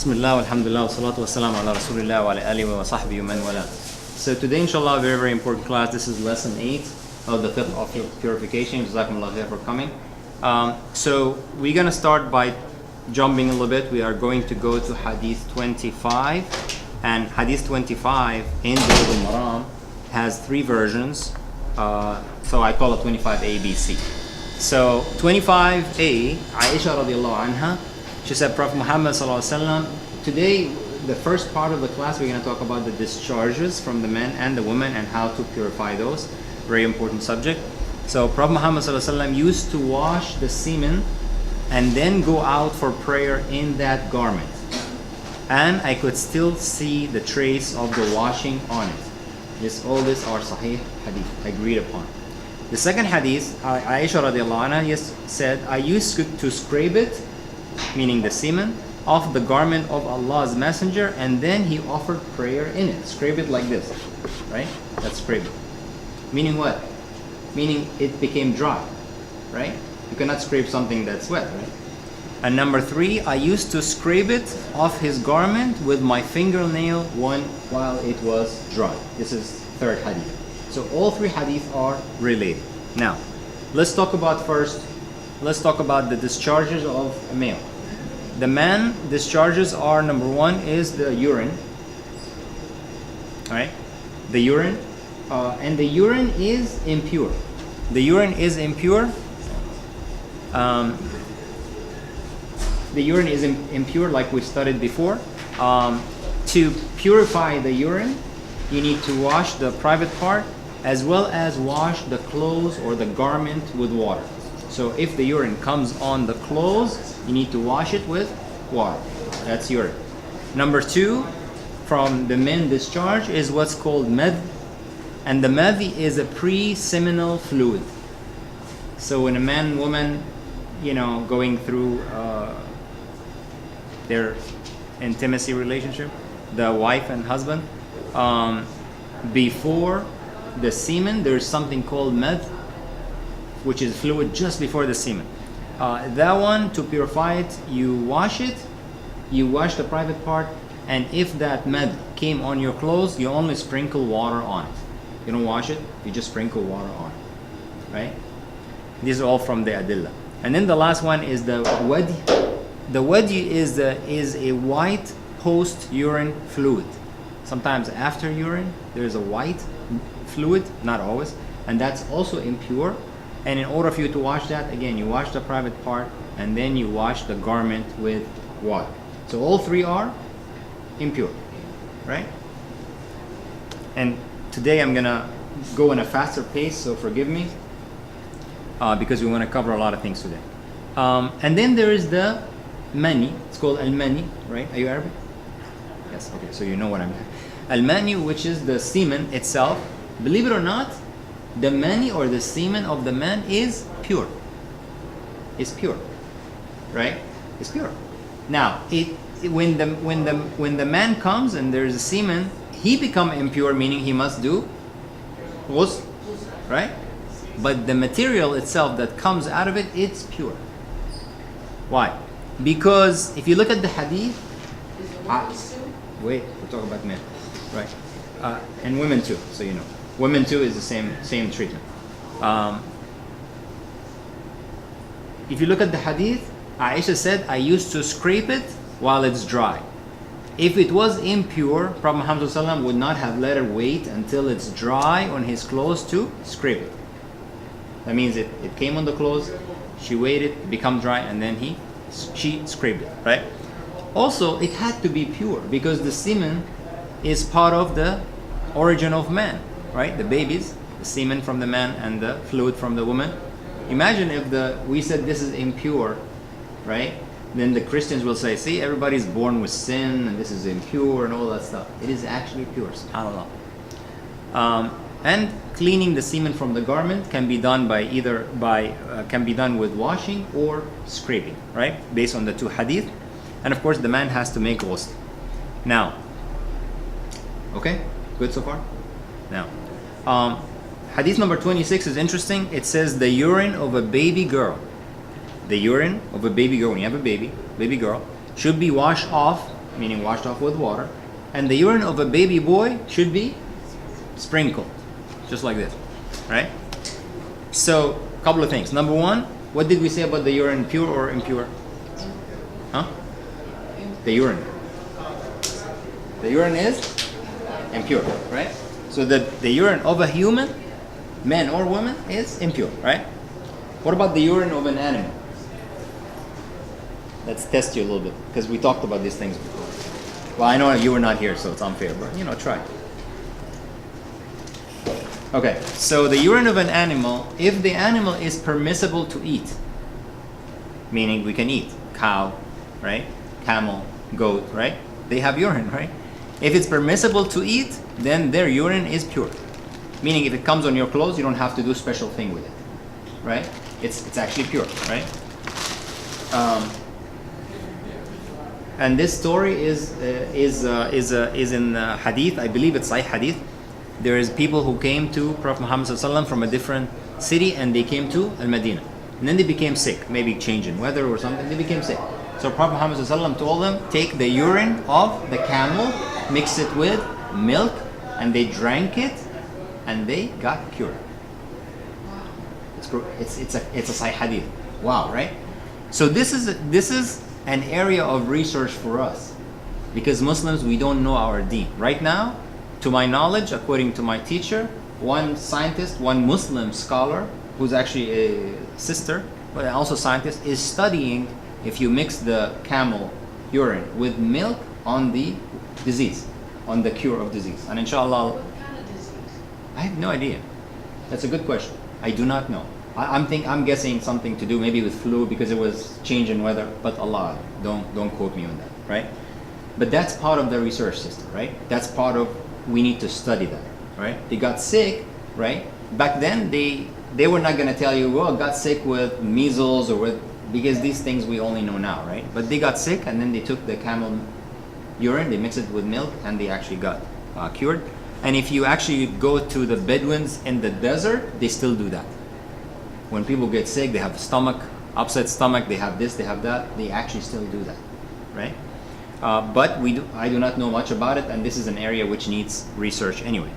Bismillah, alhamdulillah, salatu wassalamu ala rasulillah wa ala alihi wa sahbihi wa man wala. So today, inshallah, a very, very important class. This is lesson 8 of the Fiqh of Purification. Jazakumullah khair for coming. So we're going to start by jumping a little bit. We are going to go to Hadith 25. And Hadith 25 in Bulugh al-Maram has 3 versions. So I call it 25A, B, C. So 25A, Aisha radiallahu anha, she said, Prophet Muhammad sallallahu alaihi wasallam, today, the first part of the class, we're going to talk about the discharges from the men and the women and how to purify those. Very important subject. So Prophet Muhammad sallallahu alaihi wasallam used to wash the semen and then go out for prayer in that garment. And I could still see the trace of the washing on it. All this are Sahih Hadith, agreed upon. The second Hadith, Aisha radiallahu anha said, I used to scrape it, meaning the semen, off the garment of Allah's Messenger, and then he offered prayer in it. Scrape it like this, right? That's scrape it. Meaning what? Meaning it became dry, right? You cannot scrape something that's wet, right? And number 3, I used to scrape it off his garment with my fingernail while it was dry. This is third hadith. So all 3 hadith are related. Now, let's talk about the discharges of a male. The man discharges are, number 1 is the urine. Alright? The urine. And the urine is impure. The urine is impure. The urine is impure, like we studied before. To purify the urine, you need to wash the private part as well as wash the clothes or the garment with water. So if the urine comes on the clothes, you need to wash it with water. That's urine. Number 2, from the men discharge is what's called madh. And the madh is a pre-seminal fluid. So when a man and woman, going through their intimacy relationship, the wife and husband, before the semen, there's something called madh, which is fluid just before the semen. That one, to purify it, you wash the private part, and if that madh came on your clothes, you only sprinkle water on it. You don't wash it, you just sprinkle water on it, right? These are all from the adillah. And then the last one is the wadi. The wadi is a white post-urine fluid. Sometimes after urine, there's a white fluid, not always, and that's also impure. And in order for you to wash that, again, you wash the private part and then you wash the garment with water. So all 3 are impure, right? And today I'm gonna go in a faster pace, so forgive me, because we want to cover a lot of things today. And then there is the mani. It's called al-mani, right? Are you Arabic? Yes, okay, so you know what I mean. Al-mani, which is the semen itself. Believe it or not, the mani or the semen of the man is pure. It's pure, right? It's pure. Now, when the man comes and there's a semen, he become impure, meaning he must do ghusl, right? But the material itself that comes out of it, it's pure. Why? Because if you look at the hadith, wait, we're talking about men, right? And women too, so you know. Women too is the same treatment. If you look at the hadith, Aisha said, I used to scrape it while it's dry. If it was impure, Prophet Muhammad ﷺ would not have let her wait until it's dry on his clothes to scrape it. That means it came on the clothes, she waited, it became dry, and then she scraped it, right? Also, it had to be pure because the semen is part of the origin of man, right? The babies, the semen from the man and the fluid from the woman. Imagine if we said this is impure, right? Then the Christians will say, see, everybody's born with sin and this is impure and all that stuff. It is actually pure, subhanAllah. And cleaning the semen from the garment can be done can be done with washing or scraping, right? Based on the 2 hadith. And of course, the man has to make ghusl. Now, okay, good so far? Now, hadith number 26 is interesting. It says the urine of a baby girl. The urine of a baby girl, when you have a baby girl, should be washed off meaning washed off with water, and the urine of a baby boy should be sprinkled, just like this, right? So, a couple of things. Number one, what did we say about the urine, pure or impure? Huh? The urine. The urine is impure, right? So the urine of a human, man or woman, is impure, right? What about the urine of an animal? Let's test you a little bit, because we talked about these things before. Well, I know you were not here, so it's unfair, but try. Okay, so the urine of an animal, if the animal is permissible to eat, meaning we can eat, cow, right? Camel, goat, right? They have urine, right? If it's permissible to eat, then their urine is pure. Meaning if it comes on your clothes, you don't have to do special thing with it, right? It's actually pure, right? And this story is in hadith. I believe it's Sahih hadith. There is people who came to Prophet Muhammad ﷺ from a different city, and they came to Al-Madinah. And then they became sick, maybe change in weather or something. They became sick. So Prophet Muhammad ﷺ told them, take the urine of the camel, mix it with milk, and they drank it, and they got cured. It's a Sahih hadith. Wow, right? So this is an area of research for us, because Muslims, we don't know our deen. Right now, to my knowledge, according to my teacher, one scientist, one Muslim scholar, who's actually a sister, but also scientist, is studying if you mix the camel urine with milk on the disease, on the cure of disease. And inshallah, What kind of disease? I have no idea. That's a good question. I do not know. I'm guessing something to do maybe with flu, because it was change in weather. But Allah, don't quote me on that, right? But that's part of the research system, right? That's part of, we need to study that, right? They got sick, right? Back then they were not going to tell you, well, got sick with measles or with, because these things we only know now, right? But they got sick, and then they took the camel urine, they mixed it with milk, and they actually got cured. And if you actually go to the Bedouins in the desert, they still do that. When people get sick, they have upset stomach, they have this, they have that, they actually still do that, right? But I do not know much about it, and this is an area which needs research anyway.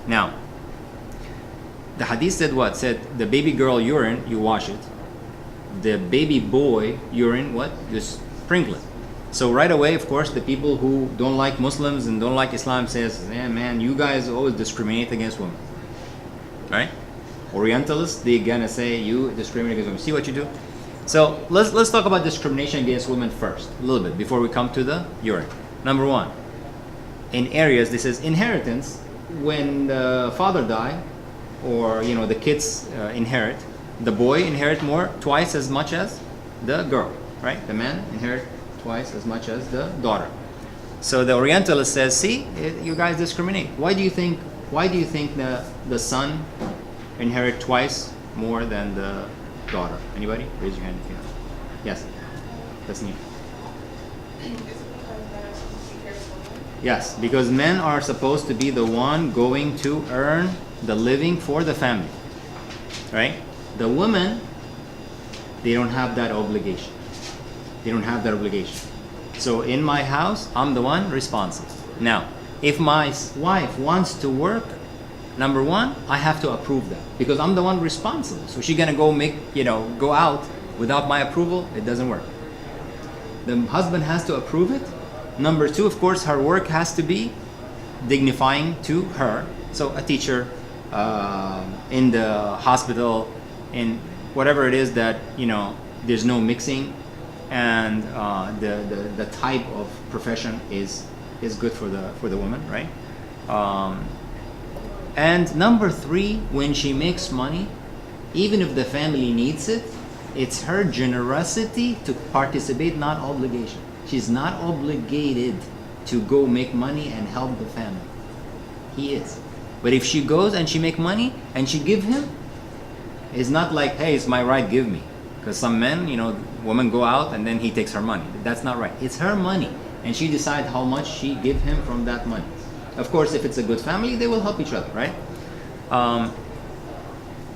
Now, the hadith said what? Said the baby girl urine, you wash it. The baby boy urine, what? You sprinkle it. So right away, of course, the people who don't like Muslims and don't like Islam says, man, you guys always discriminate against women, right? Orientalists, they're gonna say you discriminate against women. See what you do? So let's talk about discrimination against women first, a little bit, before we come to the urine. Number one, in areas, this is inheritance. When the father died, or the kids inherit, the boy inherit twice as much as the girl, right? The man inherit twice as much as the daughter. So the Orientalist says, see, you guys discriminate. Why do you think the son inherit twice more than the daughter? Anybody? Raise your hand if you have. Yes. That's neat. Yes, because men are supposed to be the one going to earn the living for the family, right? The women, they don't have that obligation. They don't have that obligation. So in my house, I'm the one responsible. Now, if my wife wants to work, number one, I have to approve that, because I'm the one responsible. So she's gonna go out without my approval, it doesn't work. The husband has to approve it. Number two, of course, her work has to be dignifying to her. So a teacher, in the hospital, in whatever it is that, there's no mixing, and the type of profession is good for the woman, right? And number three, when she makes money, even if the family needs it, it's her generosity to participate, not obligation. She's not obligated to go make money and help the family. He is. But if she goes and she make money and she give him, it's not like, hey, it's my right, give me. Because some men, women go out and then he takes her money. That's not right. It's her money, and she decides how much she give him from that money. Of course, if it's a good family, they will help each other, right?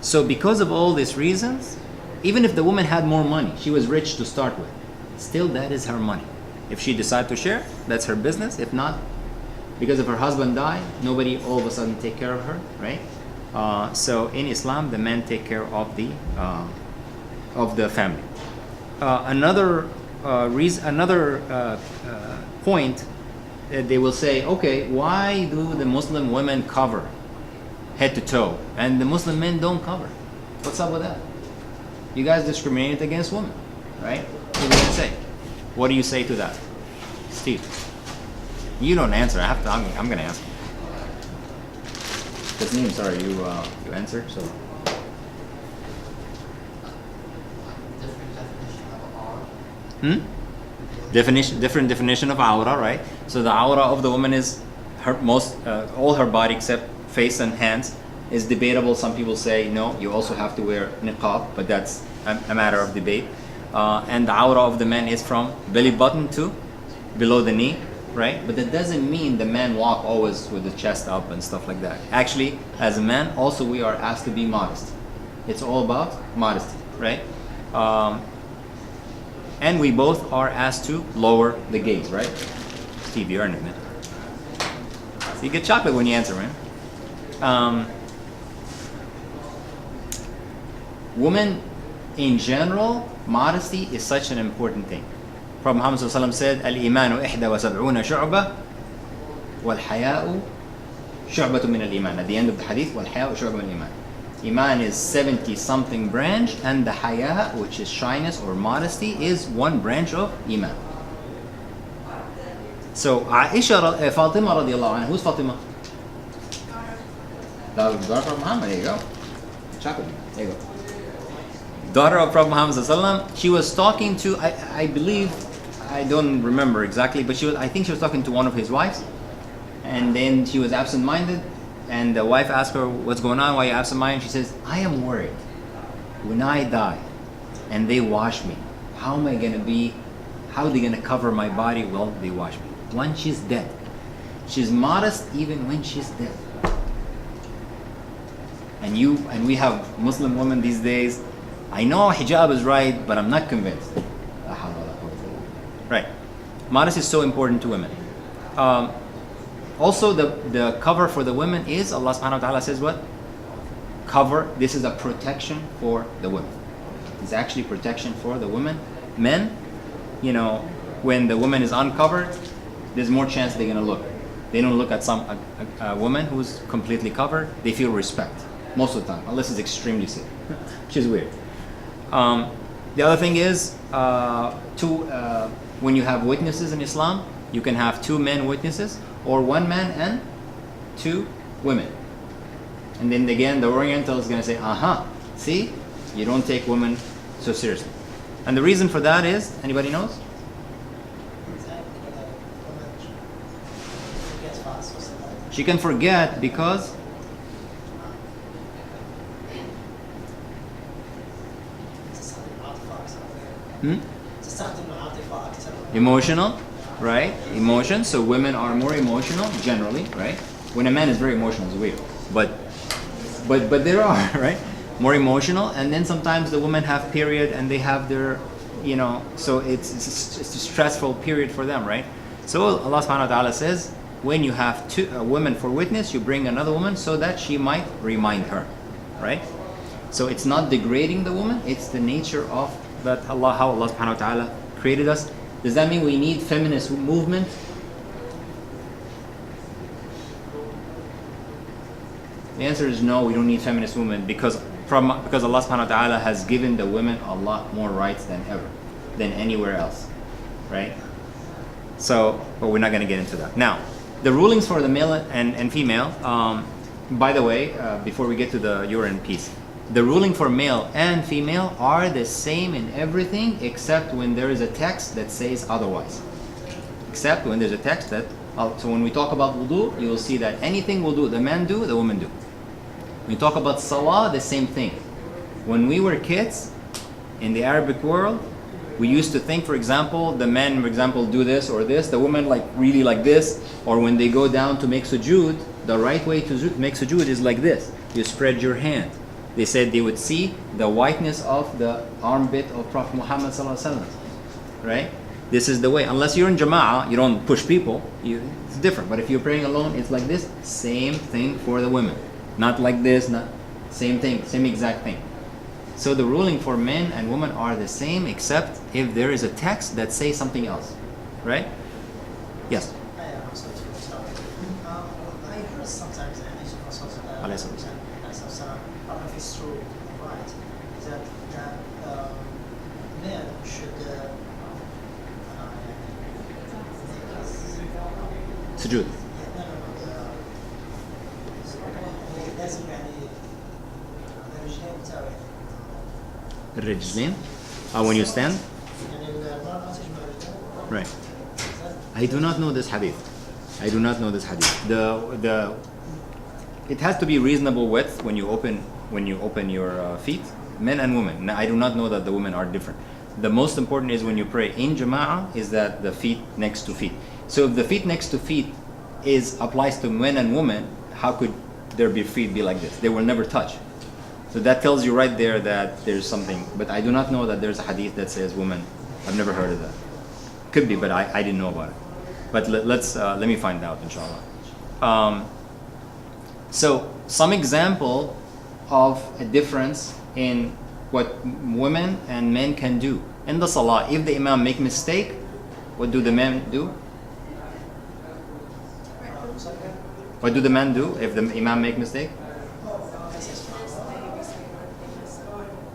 So because of all these reasons, even if the woman had more money, she was rich to start with, still that is her money. If she decides to share, that's her business. If not, because if her husband died, nobody all of a sudden take care of her, right? So in Islam, the men take care of the family. Another point, they will say, okay, why do the Muslim women cover head to toe and the Muslim men don't cover? What's up with that? You guys discriminate against women, right? What are you gonna say? What do you say to that, Steve? You don't answer. I'm gonna answer. Tasneem, sorry, you answer. So. Different definition of awra, right? So the awra of the woman is her all her body except face and hands is debatable. Some people say no, you also have to wear niqab, but that's a matter of debate. And the awra of the man is from belly button to below the knee, right? But that doesn't mean the men walk always with the chest up and stuff like that. Actually, as a man, also we are asked to be modest. It's all about modesty, right? And we both are asked to lower the gaze, right? Steve, you earned it, man. So you get chocolate when you answer, man. Women, in general, modesty is such an important thing. Prophet Muhammad ﷺ said, "Al-imanu 71 shu'bah, wal-haya'u shu'batun min al-iman." At the end of the hadith, wal-haya'u shu'batun min al-iman. Iman is 70 something branch, and the haya, which is shyness or modesty, is one branch of iman. So Fatima radiallahu anha, who's Fatima? Daughter of Muhammad. There you go. Chocolate. There you go. Daughter of Prophet Muhammad ﷺ. She was talking to, I believe, I don't remember exactly, but I think she was talking to one of his wives, and then she was absent-minded. And the wife asked her, what's going on? Why are you absent-minded? She says, I am worried. When I die and they wash me, how are they going to cover my body while they wash me? When she's dead. She's modest even when she's dead. And we have Muslim women these days. I know hijab is right, but I'm not convinced. Right. Modesty is so important to women. Also, the cover for the women is, Allah subhanahu wa ta'ala says what? Cover, this is a protection for the women. It's actually protection for the women. Men, when the woman is uncovered, there's more chance they're going to look. They don't look at a woman who's completely covered. They feel respect, most of the time, unless it's extremely sick, which is weird. The other thing is, when you have witnesses in Islam, you can have 2 men witnesses, or 1 man and 2 women. And then again, the Oriental is going to say, see, you don't take women so seriously. And the reason for that is, anybody knows? She can forget because emotional, right? Emotion. So women are more emotional generally, right? When a man is very emotional, it's weird. But there are, right? More emotional, and then sometimes the women have period and they have their, so it's a stressful period for them, right? So Allah subhanahu wa ta'ala says, when you have 2 women for witness, you bring another woman so that she might remind her, right? So it's not degrading the woman, it's the nature of that how Allah subhanahu wa ta'ala created us. Does that mean we need feminist movement? The answer is no, we don't need feminist movement because Allah subhanahu wa ta'ala has given the women a lot more rights than anywhere else, right? So, but we're not going to get into that. Now, the rulings for the male and female, by the way, before we get to the urine piece, the ruling for male and female are the same in everything except when there is a text that says otherwise. Except when there's a text that, so when we talk about wudu, you will see that anything wudu the men do, the women do. When we talk about salah, the same thing. When we were kids in the Arabic world, we used to think, for example, the men, for example, do this or this, the women really like this, or when they go down to make sujood, the right way to make sujood is like this. You spread your hand. They said they would see the whiteness of the armpit of Prophet Muhammad ﷺ, right? This is the way. Unless you're in jama'ah, you don't push people. It's different. But if you're praying alone, it's like this. Same thing for the women. Not like this. Not same thing. Same exact thing. So the ruling for men and women are the same, except if there is a text that says something else, right? Yes. I'm sorry to stop. I heard sometimes, and it's also I don't know if it's true, right? That men should Sujood. Rijlin. When you stand? Right. I do not know this hadith. I do not know this hadith. It has to be reasonable width when you open your feet, men and women. Now, I do not know that the women are different. The most important is when you pray in jama'ah is that the feet next to feet. So if the feet next to feet applies to men and women, how could their feet be like this? They will never touch. So that tells you right there that there's something. But I do not know that there's a hadith that says women. I've never heard of that. Could be, but I didn't know about it. But let me find out, inshallah. So some example of a difference in what women and men can do in the salah. If the imam make mistake, what do the men do? What do the men do if the imam make mistake?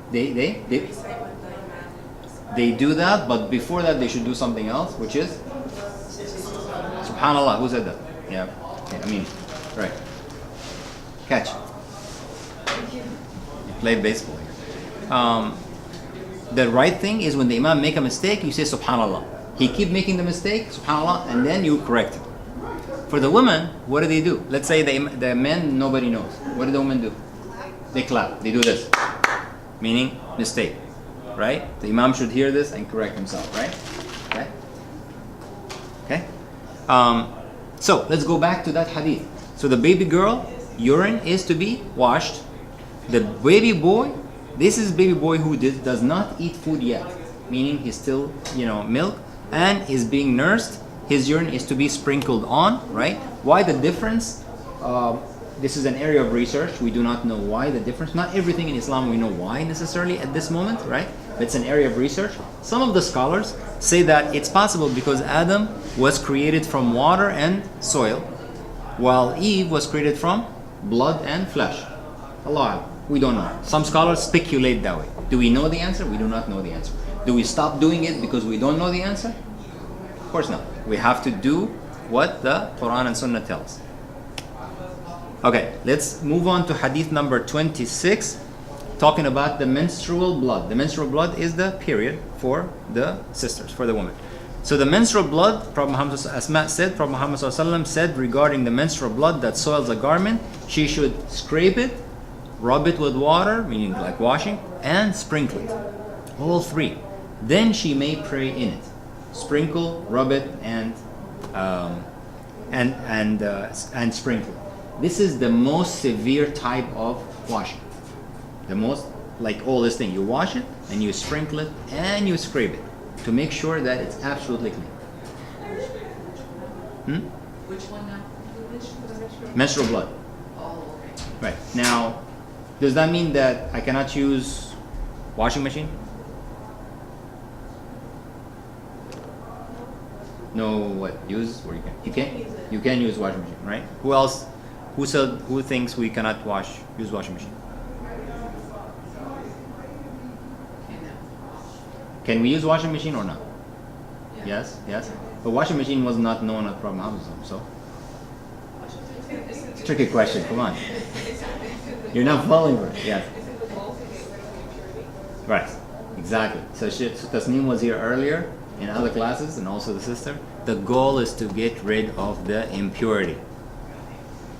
They do that, but before that they should do something else, which is Subhanallah. Who said that? Yeah, I mean, right. Catch. You play baseball here. The right thing is when the imam make a mistake, you say Subhanallah. He keep making the mistake, Subhanallah, and then you correct it. For the women, what do they do? Let's say the men, nobody knows. What do the women do? They clap. They do this. Meaning mistake, right? The imam should hear this and correct himself, right? Okay. So let's go back to that hadith. So the baby girl, urine is to be washed. The baby boy, this is baby boy who does not eat food yet, meaning he's still, milk, and is being nursed. His urine is to be sprinkled on, right? Why the difference? This is an area of research. We do not know why the difference. Not everything in Islam we know why necessarily at this moment, right? But it's an area of research. Some of the scholars say that it's possible because Adam was created from water and soil, while Eve was created from blood and flesh. Allah, we don't know. Some scholars speculate that way. Do we know the answer? We do not know the answer. Do we stop doing it because we don't know the answer? Of course not. We have to do what the Quran and Sunnah tells. Okay, let's move on to hadith number 26, talking about the menstrual blood. The menstrual blood is the period for the sisters, for the women. So the menstrual blood, Prophet Muhammad, Asma said, Prophet Muhammad said regarding the menstrual blood that soils a garment, she should scrape it, rub it with water, meaning like washing, and sprinkle it. All three. Then she may pray in it. Sprinkle, rub it, and sprinkle. This is the most severe type of washing. The most, like all this thing, you wash it and you sprinkle it and you scrape it to make sure that it's absolutely clean. Which one now? Menstrual blood. Oh, okay. Right. Now, does that mean that I cannot use washing machine? No, what? Use or you can? You can. You can use washing machine, right? Who else? Who thinks we cannot use washing machine? Can we use washing machine or not? Yeah. Yes. But washing machine was not known at Prophet Muhammad, so. It's a tricky question. Come on. You're not falling for it. Yes. Right. Exactly. So Tasneem was here earlier in other classes, and also the sister. The goal is to get rid of the impurity.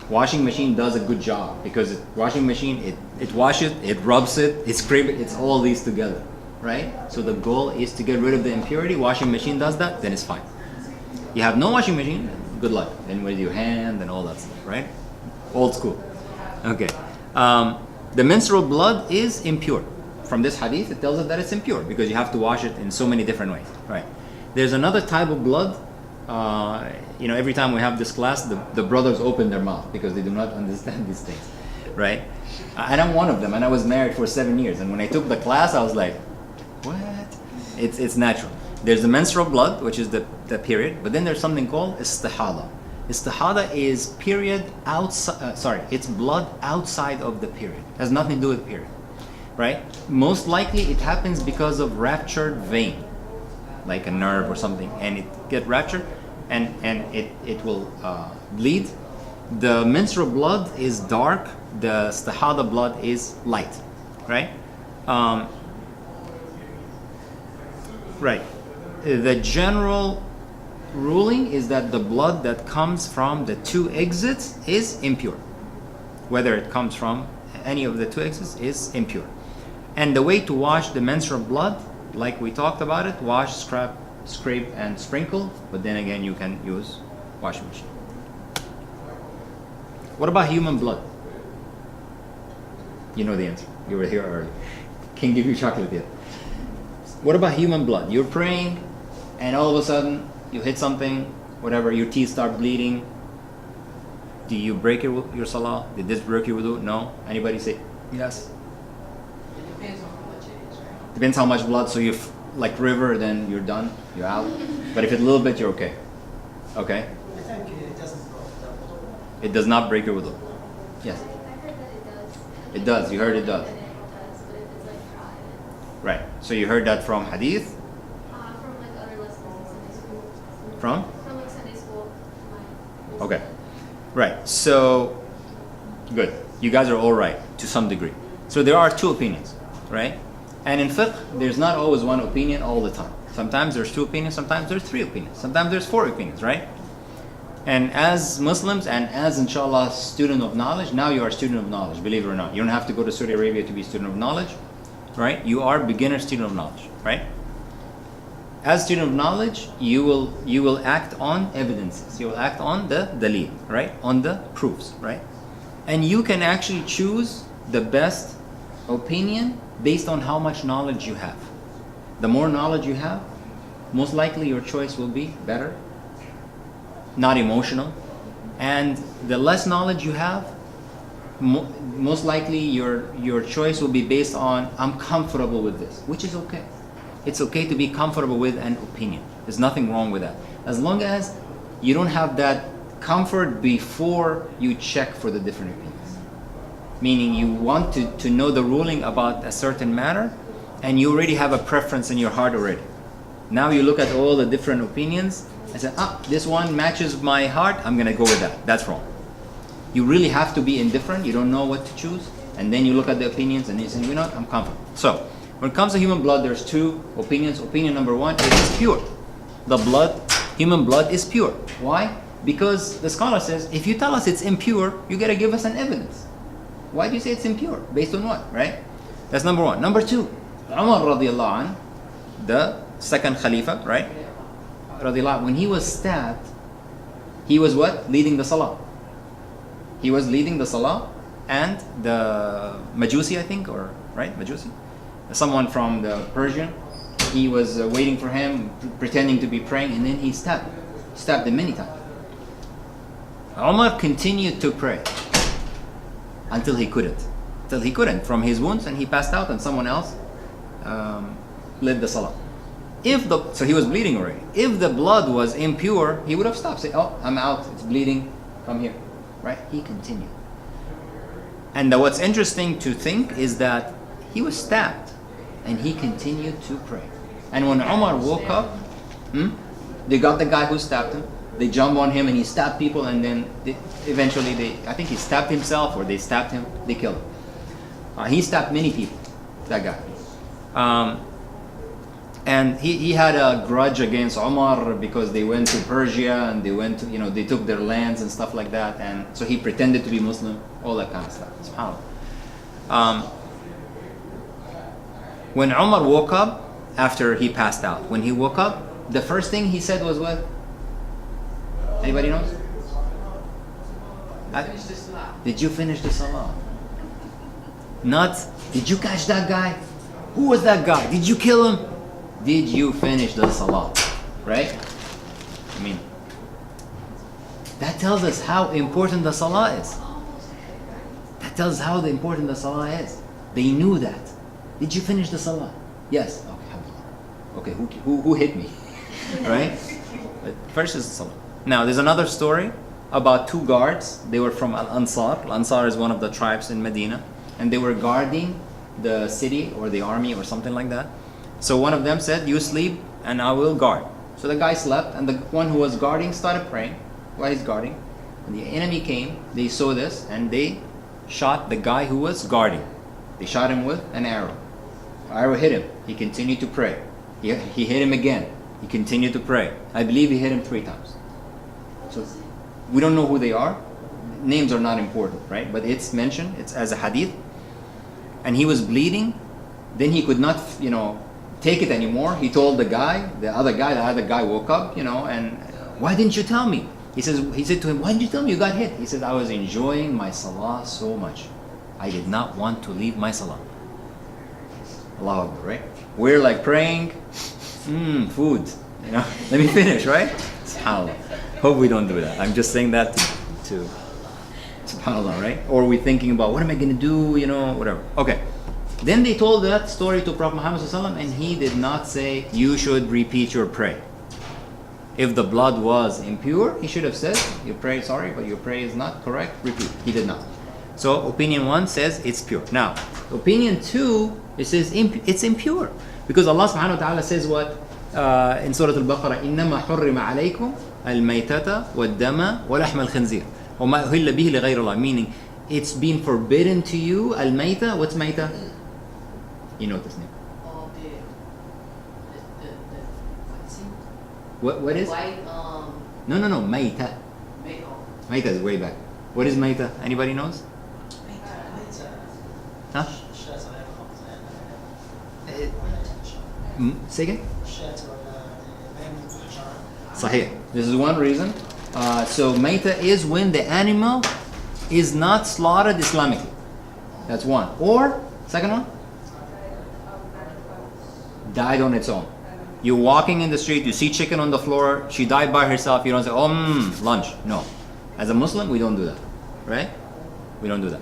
Washing machine does a good job because washing machine it washes, it rubs it, it scrapes it, it's all these together, right? So the goal is to get rid of the impurity. Washing machine does that, then it's fine. You have no washing machine, good luck. Then with your hand and all that stuff, right? Old school. Okay. The menstrual blood is impure. From this hadith, it tells us that it's impure because you have to wash it in so many different ways, right? There's another type of blood. Every time we have this class, the brothers open their mouth because they do not understand these things, right? And I'm one of them, and I was married for 7 years. And when I took the class, I was like, what? It's natural. There's the menstrual blood, which is the period, but then there's something called istihada. Istihada is period outside, it's blood outside of the period. It has nothing to do with period, right? Most likely it happens because of ruptured vein, like a nerve or something, and it get ruptured and it will bleed. The menstrual blood is dark, the istihada blood is light, right? Right. The general ruling is that the blood that comes from the two exits is impure. Whether it comes from any of the two exits is impure. And the way to wash the menstrual blood, like we talked about it, wash, scrape, and sprinkle. But then again, you can use washing machine. What about human blood? You know the answer. You were here early. Can't give you chocolate yet. What about human blood? You're praying, and all of a sudden you hit something, whatever, your teeth start bleeding. Do you break your salah? Did this break your wudu? No. Anybody say yes? It depends on how much it is, right? Depends how much blood. So you're like river, then you're done. You're out. But if it's a little bit, you're okay. Okay. I think it doesn't break the wudu. It does not break your wudu. Yes. I heard that it does. It does. You heard it does. It does, but if it's like dry. Right. So you heard that from hadith? From like other lessons in Sunday school. From? From like Sunday school. Okay. Right. So, good. You guys are all right to some degree. So there are two opinions, right? And in fiqh, there's not always one opinion all the time. Sometimes there's two opinions, sometimes there's three opinions, sometimes there's four opinions, right? And as Muslims and as inshallah student of knowledge, now you are a student of knowledge, believe it or not. You don't have to go to Saudi Arabia to be a student of knowledge, right? You are beginner student of knowledge, right? As student of knowledge, you will act on evidences. You will act on the dalil, right? On the proofs, right? And you can actually choose the best opinion based on how much knowledge you have. The more knowledge you have, most likely your choice will be better, not emotional. And the less knowledge you have, most likely your choice will be based on, I'm comfortable with this, which is okay. It's okay to be comfortable with an opinion. There's nothing wrong with that. As long as you don't have that comfort before you check for the different opinions. Meaning you want to know the ruling about a certain matter and you already have a preference in your heart already. Now you look at all the different opinions and say, this one matches my heart, I'm going to go with that. That's wrong. You really have to be indifferent. You don't know what to choose. And then you look at the opinions and you say, I'm comfortable. So, when it comes to human blood, there's two opinions. Opinion number one, it is pure. Human blood is pure. Why? Because the scholar says, if you tell us it's impure, you got to give us an evidence. Why do you say it's impure? Based on what, right? That's number one. Number two, Umar radiallahu anh, the second Khalifa, right? Radiallahu anh, when he was stabbed, he was what? Leading the salah. He was leading the salah, and the Majusi, I think, or, right? Majusi? Someone from the Persian, he was waiting for him, pretending to be praying, and then he stabbed him many times. Umar continued to pray until he couldn't from his wounds, and he passed out, and someone else led the salah. So he was bleeding already. If the blood was impure, he would have stopped, say, I'm out, it's bleeding, come here, right? He continued. And what's interesting to think is that he was stabbed and he continued to pray. And when Umar woke up, they got the guy who stabbed him, they jumped on him and he stabbed people, and then eventually I think he stabbed himself or they stabbed him, they killed him. He stabbed many people, that guy. And he had a grudge against Umar because they went to Persia and they took their lands and stuff like that, and so he pretended to be Muslim, all that kind of stuff. SubhanAllah. When Umar woke up after he passed out, when he woke up, the first thing he said was what? Anybody knows? Finish the salah. Did you finish the salah? Not, did you catch that guy? Who was that guy? Did you kill him? Did you finish the salah? right? I mean, that tells us how important the salah is. That tells us how important the salah is. They knew that. Did you finish the salah? Yes. Okay, alhamdulillah. Okay, who hit me? Right? But first is the salah. Now, there's another story about two guards. They were from Al-Ansar. Al-Ansar is one of the tribes in Medina. And they were guarding the city or the army or something like that. So one of them said, you sleep and I will guard. So the guy slept and the one who was guarding started praying while he's guarding. When the enemy came, they saw this and they shot the guy who was guarding. They shot him with an arrow. Arrow hit him. He continued to pray. He hit him again. He continued to pray. I believe he hit him 3 times. So we don't know who they are. Names are not important, right? But it's mentioned. It's as a hadith. And he was bleeding. Then he could not, take it anymore. He told the other guy woke up, and why didn't you tell me? He said to him, why didn't you tell me you got hit? He said, I was enjoying my salah so much. I did not want to leave my salah. Allahu Akbar, right? We're like praying, food, let me finish, right? SubhanAllah. Hope we don't do that. I'm just saying that to SubhanAllah, right? Or we're thinking about, what am I going to do, whatever. Okay. Then they told that story to Prophet Muhammad ﷺ, and he did not say, you should repeat your prayer. If the blood was impure, he should have said, your prayer, sorry, but your prayer is not correct, repeat. He did not. So opinion 1 says it's pure. Now, opinion 2, it says it's impure. Because Allah subhanahu wa ta'ala says what? In Surah Al-Baqarah, إِنَّمَا حُرِّمَ عَلَيْكُمْ الْمَيْتَةَ وَالدَّمَ وَلَحْمَ الْخِنْزِيرِ وَمَا أُهِلَّ بِهِ لِغَيْرِ اللَّهِ. Meaning, it's been forbidden to you, al-mayta. What's mayta? You know this name. Oh, What is? white, No, mayta. mayo. Mayta is way back. What is mayta? Anybody knows? Huh? Say again? Sahih. This is one reason. So mayta is when the animal is not slaughtered Islamically. That's one. Or, second one? Died on its own. You're walking in the street, you see chicken on the floor, she died by herself, you don't say, lunch. No. As a Muslim, we don't do that. Right? We don't do that.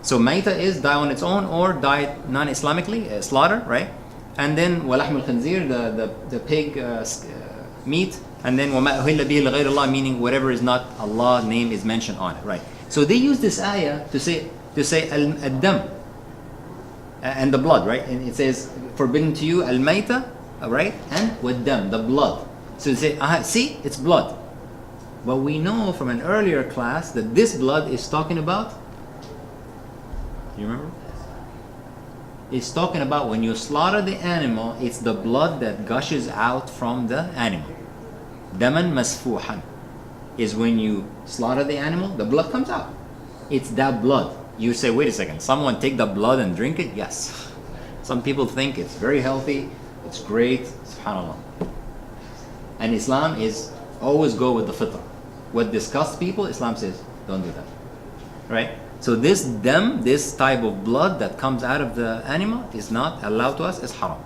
So mayta is die on its own or died non-Islamically, slaughter, right? And then وَلَحْمُ الْخِنْزِيرِ, the pig meat. And then وَمَا أُهِلَّ بِهِ لِغَيْرِ اللَّهِ, meaning whatever is not Allah name is mentioned on it, right? So they use this ayah to say al-dam and the blood, right? And it says forbidden to you al-mayta, right? And wad-dam, the blood. So they say, see, it's blood. But we know from an earlier class that this blood is talking about, you remember? It's talking about when you slaughter the animal, it's the blood that gushes out from the animal. Daman masfuhan is when you slaughter the animal, the blood comes out. It's that blood. You say, wait a second, someone take the blood and drink it? Yes. Some people think it's very healthy, it's great, subhanAllah. And Islam is always go with the fitrah. What disgusts people, Islam says, don't do that. Right? So this type of blood that comes out of the animal is not allowed to us, it's haram.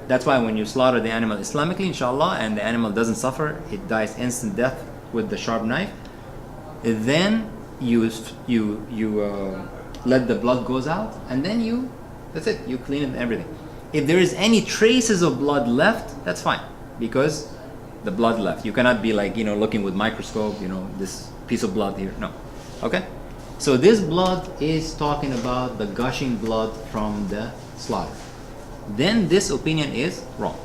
That's why when you slaughter the animal Islamically, inshallah, and the animal doesn't suffer, it dies instant death with the sharp knife, then you let the blood goes out, and then that's it, you clean it and everything. If there is any traces of blood left, that's fine, because the blood left. You cannot be like, looking with microscope, this piece of blood here. No. Okay? So this blood is talking about the gushing blood from the slaughter. Then this opinion is wrong.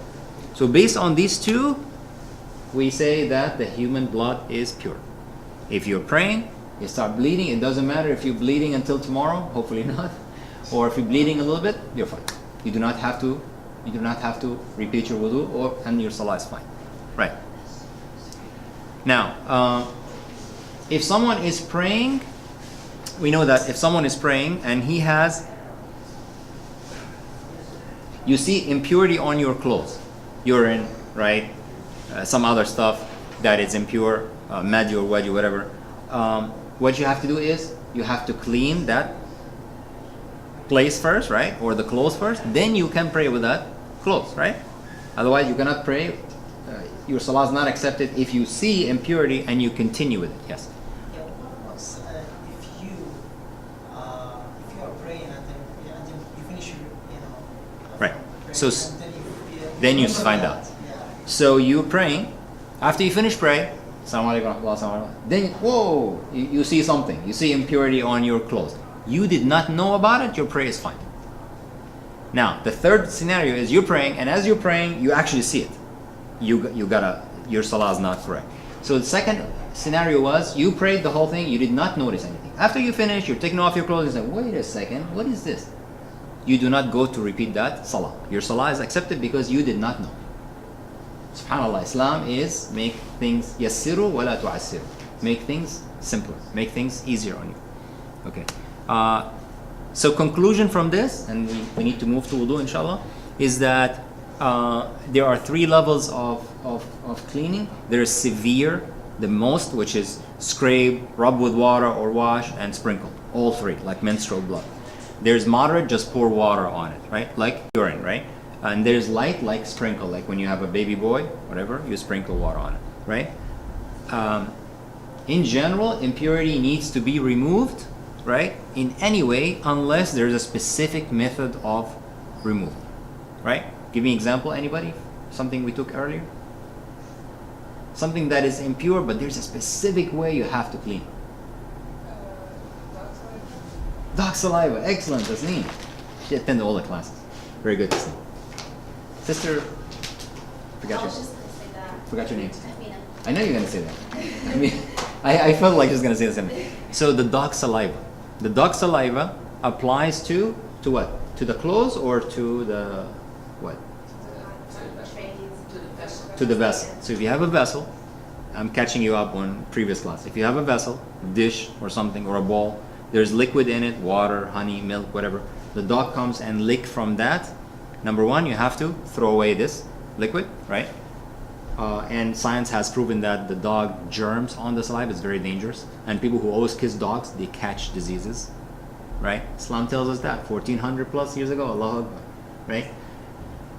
So based on these two, we say that the human blood is pure. If you're praying, you start bleeding, it doesn't matter if you're bleeding until tomorrow, hopefully not, or if you're bleeding a little bit, you're fine. You do not have to repeat your wudu, and your salah is fine. Right. Now, if someone is praying, we know that if someone is praying and he has, you see impurity on your clothes, urine, right? Some other stuff that is impure, madi or wadi, whatever. What you have to do is you have to clean that place first, right? Or the clothes first. Then you can pray with that clothes, right? Otherwise, you cannot pray your salah is not accepted if you see impurity and you continue with it. Yes. Yeah, what's if you are praying and then you finish Right. praying, So and then you remember find that. out. Yeah. So you're praying. After you finish praying, Assalamu alaikum wa rahmatullah, then whoa, you see something. You see impurity on your clothes. You did not know about it. Your prayer is fine. Now the third scenario is you're praying, and as you're praying, you actually see it. Your salah is not correct. So the second scenario was you prayed the whole thing. You did not notice anything. After you finish, you're taking off your clothes. You say, wait a second, what is this? You do not go to repeat that salah. Your salah is accepted because you did not know. SubhanAllah, Islam is make things yassiru wa la tu'assiru. Make things simpler. Make things easier on you. Okay. So conclusion from this, and we need to move to wudu inshallah, is that there are three levels of cleaning. There is severe, the most, which is scrape, rub with water or wash, and sprinkle. All three, like menstrual blood. There's moderate, just pour water on it, right? Like urine, right? And there's light, like sprinkle, like when you have a baby boy, whatever, you sprinkle water on it, right? In general, impurity needs to be removed, right? In any way, unless there's a specific method of removal, right? Give me an example, anybody? Something we took earlier? Something that is impure, but there's a specific way you have to clean. Dog saliva, excellent, Tasneem. She attended all the classes. Very good, Tasneem. Sister, I was just gonna say that. forgot your name. Amina. I know you're gonna say that. I mean, I felt like she was gonna say the same thing. So the dog saliva. The dog saliva applies to what? To the clothes or to the what? To the vessel. So if you have a vessel, I'm catching you up on previous class. If you have a vessel, dish or something, or a bowl, there's liquid in it, water, honey, milk, whatever. The dog comes and lick from that. Number one, you have to throw away this liquid, right? And science has proven that the dog germs on the saliva is very dangerous. And people who always kiss dogs, they catch diseases, right? Islam tells us that 1400 plus years ago, Allahu Akbar, right?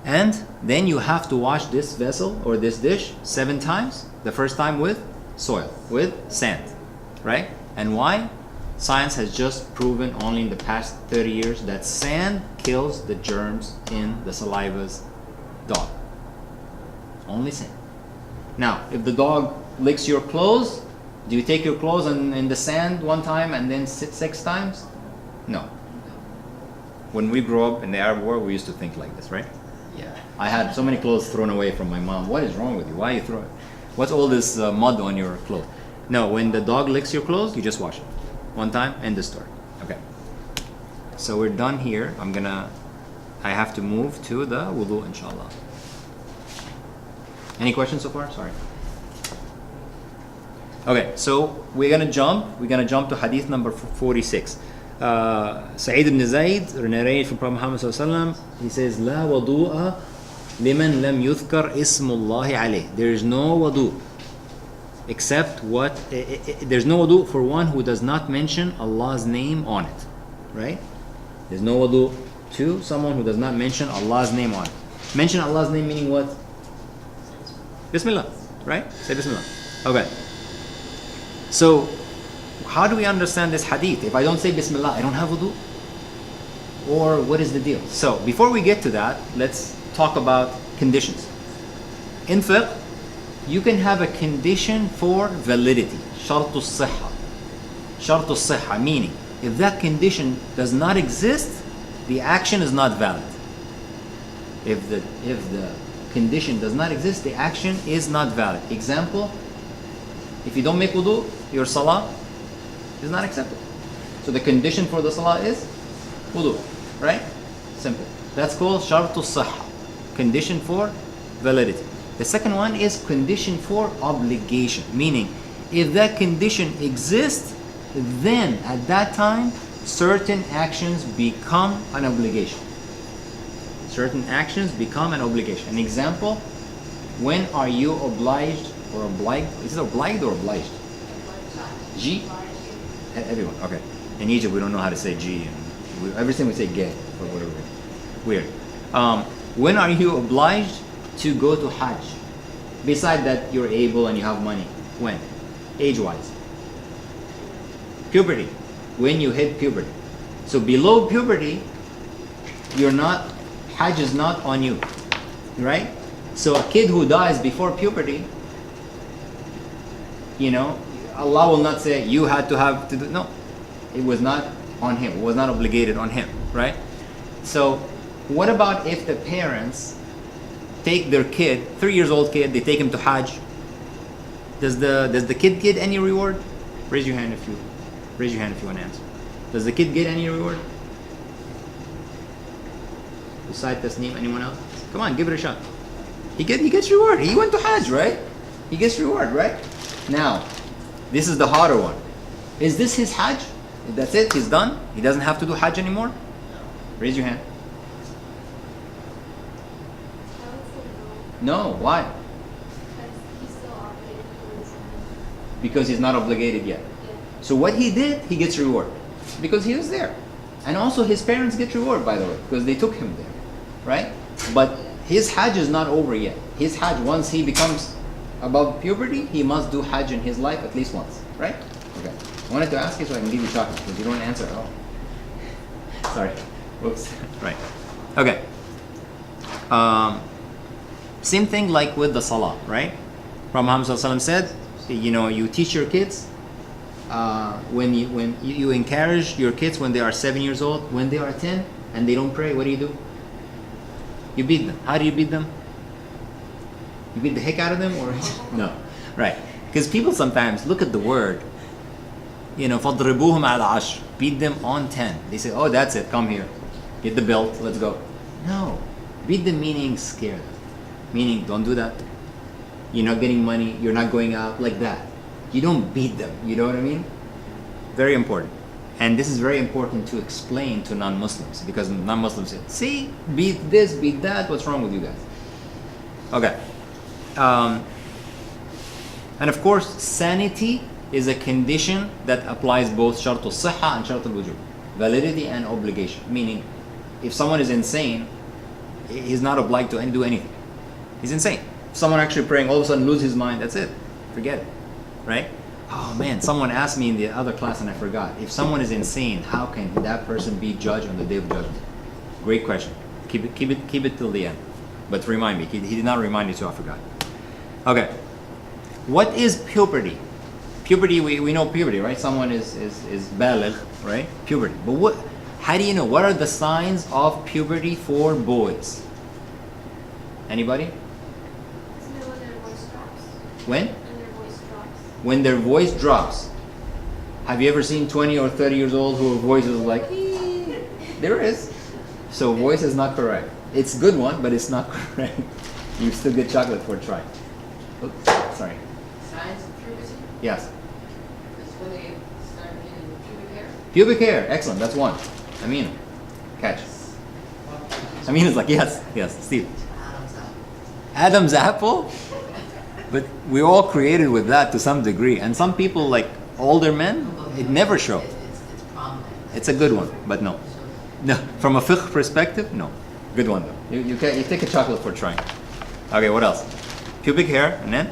And then you have to wash this vessel or this dish 7 times. The first time with soil, with sand, right? And why? Science has just proven only in the past 30 years that sand kills the germs in the saliva's dog. Only sand. Now, if the dog licks your clothes, do you take your clothes in the sand one time and then sit 6 times? No. When we grew up in the Arab world, we used to think like this, right? Yeah. I had so many clothes thrown away from my mom. What is wrong with you? Why are you throwing? What's all this mud on your clothes? No, when the dog licks your clothes, you just wash it. One time, end the story. Okay. So we're done here. I have to move to the wudu, inshallah. Any questions so far? Sorry. Okay, so we're gonna jump to hadith number 46. Sa'id ibn Zayd, narrated from Prophet Muhammad sallallahu alaihi wasallam, he says, "La wudu'a liman lam yuzkar ismullahi alayh." There is no wudu except there's no wudu for one who does not mention Allah's name on it, right? There's no wudu to someone who does not mention Allah's name on it. Mention Allah's name meaning what? Bismillah, right? Say Bismillah. Okay. So, how do we understand this hadith? If I don't say Bismillah, I don't have wudu? Or what is the deal? So, before we get to that, let's talk about conditions. In fiqh, you can have a condition for validity. Shartu sihha. Shartu sihha, meaning, if that condition does not exist, the action is not valid. If the condition does not exist, the action is not valid. Example, if you don't make wudu, your salah is not accepted. So the condition for the salah is wudu, right? Simple. That's called shartu sihha, condition for validity. The second one is condition for obligation, meaning if that condition exists, then at that time certain actions become an obligation. Certain actions become an obligation. An example, when are you obliged or obliged? Is it obliged or obliged? G? Everyone, okay. In Egypt we don't know how to say G. And everything we say get or whatever. Weird. When are you obliged to go to Hajj? Beside that, you're able and you have money. When? Age-wise. Puberty. When you hit puberty. So below puberty, you're not, Hajj is not on you. Right? So a kid who dies before puberty, you know, Allah will not say you had to have to do. No, it was not on him. It was not obligated on him. Right? So what about if the parents take their kid, 3 years old kid, they take him to Hajj? Does the kid get any reward? Raise your hand if you want to answer. Does the kid get any reward? Beside Tasneem, anyone else? Come on, give it a shot. He gets reward. He went to Hajj, right? He gets reward, right? Now, this is the harder one. Is this his Hajj? That's it? He's done? He doesn't have to do Hajj anymore? Raise your hand. I would say no, No, why? because he's still obligated to his own. Because he's not obligated yet. Yeah. So what he did, he gets reward. Because he was there. And also his parents get reward, by the way, because they took him there. Right? But his Hajj is not over yet. His Hajj, once he becomes above puberty, he must do Hajj in his life at least once. Right? Okay. I wanted to ask you so I can give you chocolate, because you don't answer at all. Sorry. Whoops. Right. Okay. Same thing like with the Salah, right? Prophet Muhammad ﷺ said, you know, you teach your kids, when you encourage your kids when they are 7 years old, when they are 10 and they don't pray, what do? You beat them. How do you beat them? You beat the heck out of them, or no? Right? Because people sometimes look at the word, you know, فَضْرِبُوهُمْ عَلَى عَشْرٍ, beat them on 10. They say, oh, that's it, come here, get the belt, let's go. No, beat them meaning scare them, meaning don't do that. You're not getting money, you're not going out, like that. You don't beat them, you know what I mean? Very important. And this is very important to explain to non-Muslims, because non-Muslims say, see, beat this, beat that, what's wrong with you guys? Okay. And of course, sanity is a condition that applies both shart al-sihha and shart al-wujub. Validity and obligation. Meaning, if someone is insane, he's not obliged to do anything. He's insane. If someone actually praying, all of a sudden lose his mind, that's it. Forget it. Right? Oh man, someone asked me in the other class and I forgot. If someone is insane, how can that person be judged on the day of judgment? Great question. Keep it till the end. But remind me. He did not remind me, so I forgot. Okay. What is puberty? Puberty, we know puberty, right? Someone is baligh, right? Puberty. But how do you know? What are the signs of puberty for boys? Anybody? Isn't it when their voice drops? When? When their voice drops. When their voice drops. Have you ever seen 20 or 30 years old whose voice is like, there is. So voice is not correct. It's a good one, but it's not correct. You still get chocolate for trying. Oops, sorry. Signs of puberty Yes. is when they start getting pubic hair. Pubic hair. Excellent. That's one. Amina. Catch. Amina's like, yes. Steve. Adam's apple? But we're all created with that to some degree. And some people, like older men, it never shows. It's prominent. It's a good one, but no. No. From a fiqh perspective, no. Good one though. You take a chocolate for trying. Okay, what else? Pubic hair, and then?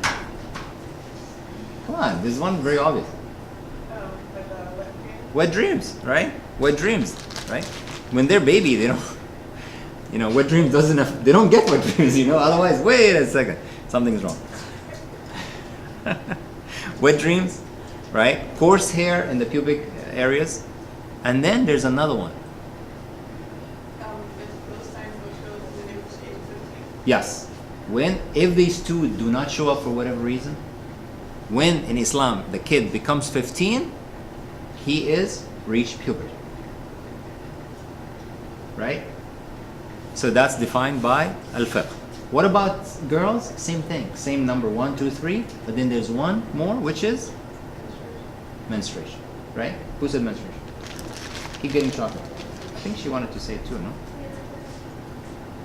Come on, this is one very obvious. Wet dreams, right? Wet dreams, right? When they're baby, they don't, you know, wet dreams doesn't have, they don't get wet dreams, you know, otherwise, wait a second, something's wrong. Wet dreams, right? Coarse hair in the pubic areas. And then there's another one. Yes. If these two do not show up for whatever reason, when in Islam the kid becomes 15, he is reached puberty. Right? So that's defined by al-fiqh. What about girls? Same thing. Same number, 1, 2, 3. But then there's one more, which is menstruation. Right? Who said menstruation? Keep getting chocolate. I think she wanted to say it too, no?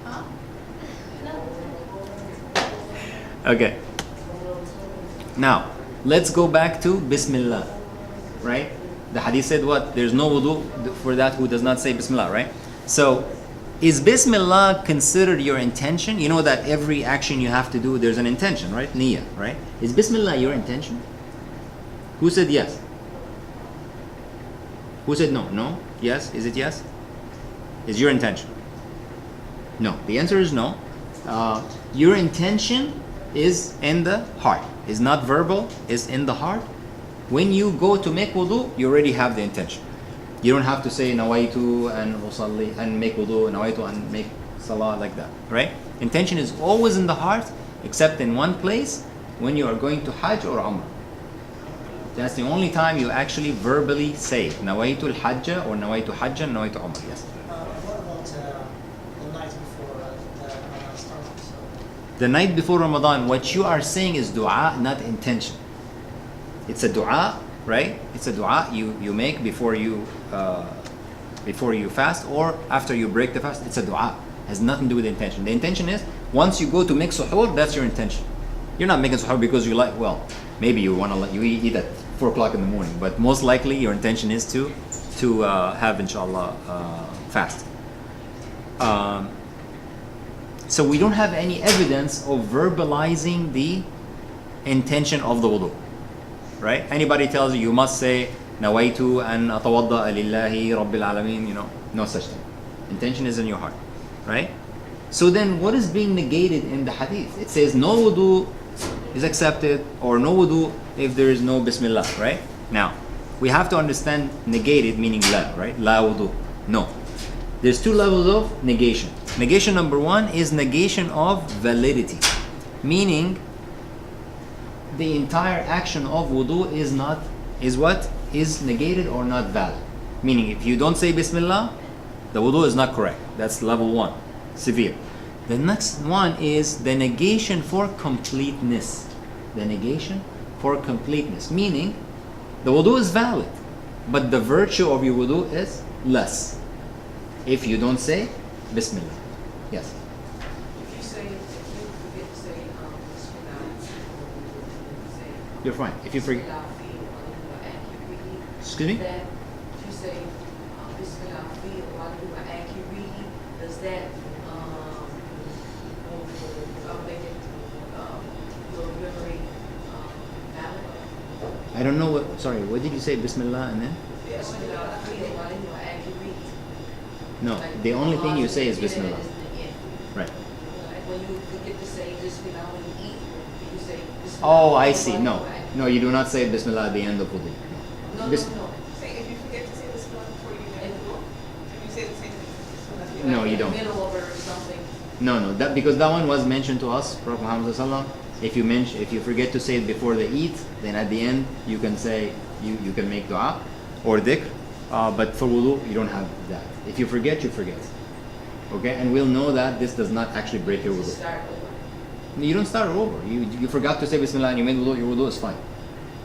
Huh? No. Okay. Now, let's go back to Bismillah. Right? The hadith said what? There's no wudu for that who does not say Bismillah, right? So, Is Bismillah considered your intention? You know that every action you have to do, there's an intention, right? Niyyah, right? Is Bismillah your intention? Who said yes? Who said no? No? Yes? Is it yes? Is your intention? No. The answer is no. Your intention is in the heart. Is not verbal, is in the heart. When you go to make wudu, you already have the intention. You don't have to say nawaitu and usalli and make wudu, nawaitu and make salah like that, right? Intention is always in the heart, except in one place, when you are going to Hajj or Umrah. That's the only time you actually verbally say nawaitu al-hajja or nawaitu hajjan, nawaitu umrah. Yes. What about the night before the Ramadan starts? So, The night before Ramadan, what you are saying is dua, not intention. It's a dua, right? It's a dua you make before you fast or after you break the fast. It's a dua. Has nothing to do with the intention. The intention is once you go to make suhoor, that's your intention. You're not making suhoor because you like. Well, maybe you want to you eat at 4 o'clock in the morning, but most likely your intention is to have inshallah fast. So we don't have any evidence of verbalizing the intention of the wudu, right? Anybody tells you must say nawaitu an atawadda lillahi rabbil alamin, no such thing. Intention is in your heart, right? So then what is being negated in the hadith? It says no wudu is accepted or no wudu if there is no bismillah, right? Now, we have to understand negated meaning la, right? La wudu, no. There's two levels of negation. Negation number one is negation of validity, meaning the entire action of wudu is negated or not valid. Meaning if you don't say bismillah, the wudu is not correct. That's level one, severe. The next one is the negation for completeness. The negation for completeness, meaning the wudu is valid, but the virtue of your wudu is less if you don't say bismillah. Yes. If you forget to say Bismillah, You're fine. If you forget, excuse me? That if you say Bismillah while you are accurate, does that make it your memory valid? I don't know what. Sorry, what did you say? Bismillah and then? Bismillah while you are accurate. No, the only thing you say is bismillah. Right. When you forget to say Bismillah when you eat, you say Bismillah. Oh, I see. No, you do not say bismillah at the end of wudu. No. Say if you forget to say this one before you get wudu, if you say the same thing. No, you don't. Middle of or something. No, that because that one was mentioned to us, Prophet Muhammad sallallahu. If you forget to say it before the eat, then at the end you can say you can make dua or dhikr. But for wudu, you don't have that. If you forget, you forget. Okay, and we'll know that this does not actually break your wudu. Start over. You don't start over. You forgot to say bismillah and you made wudu, your wudu is fine.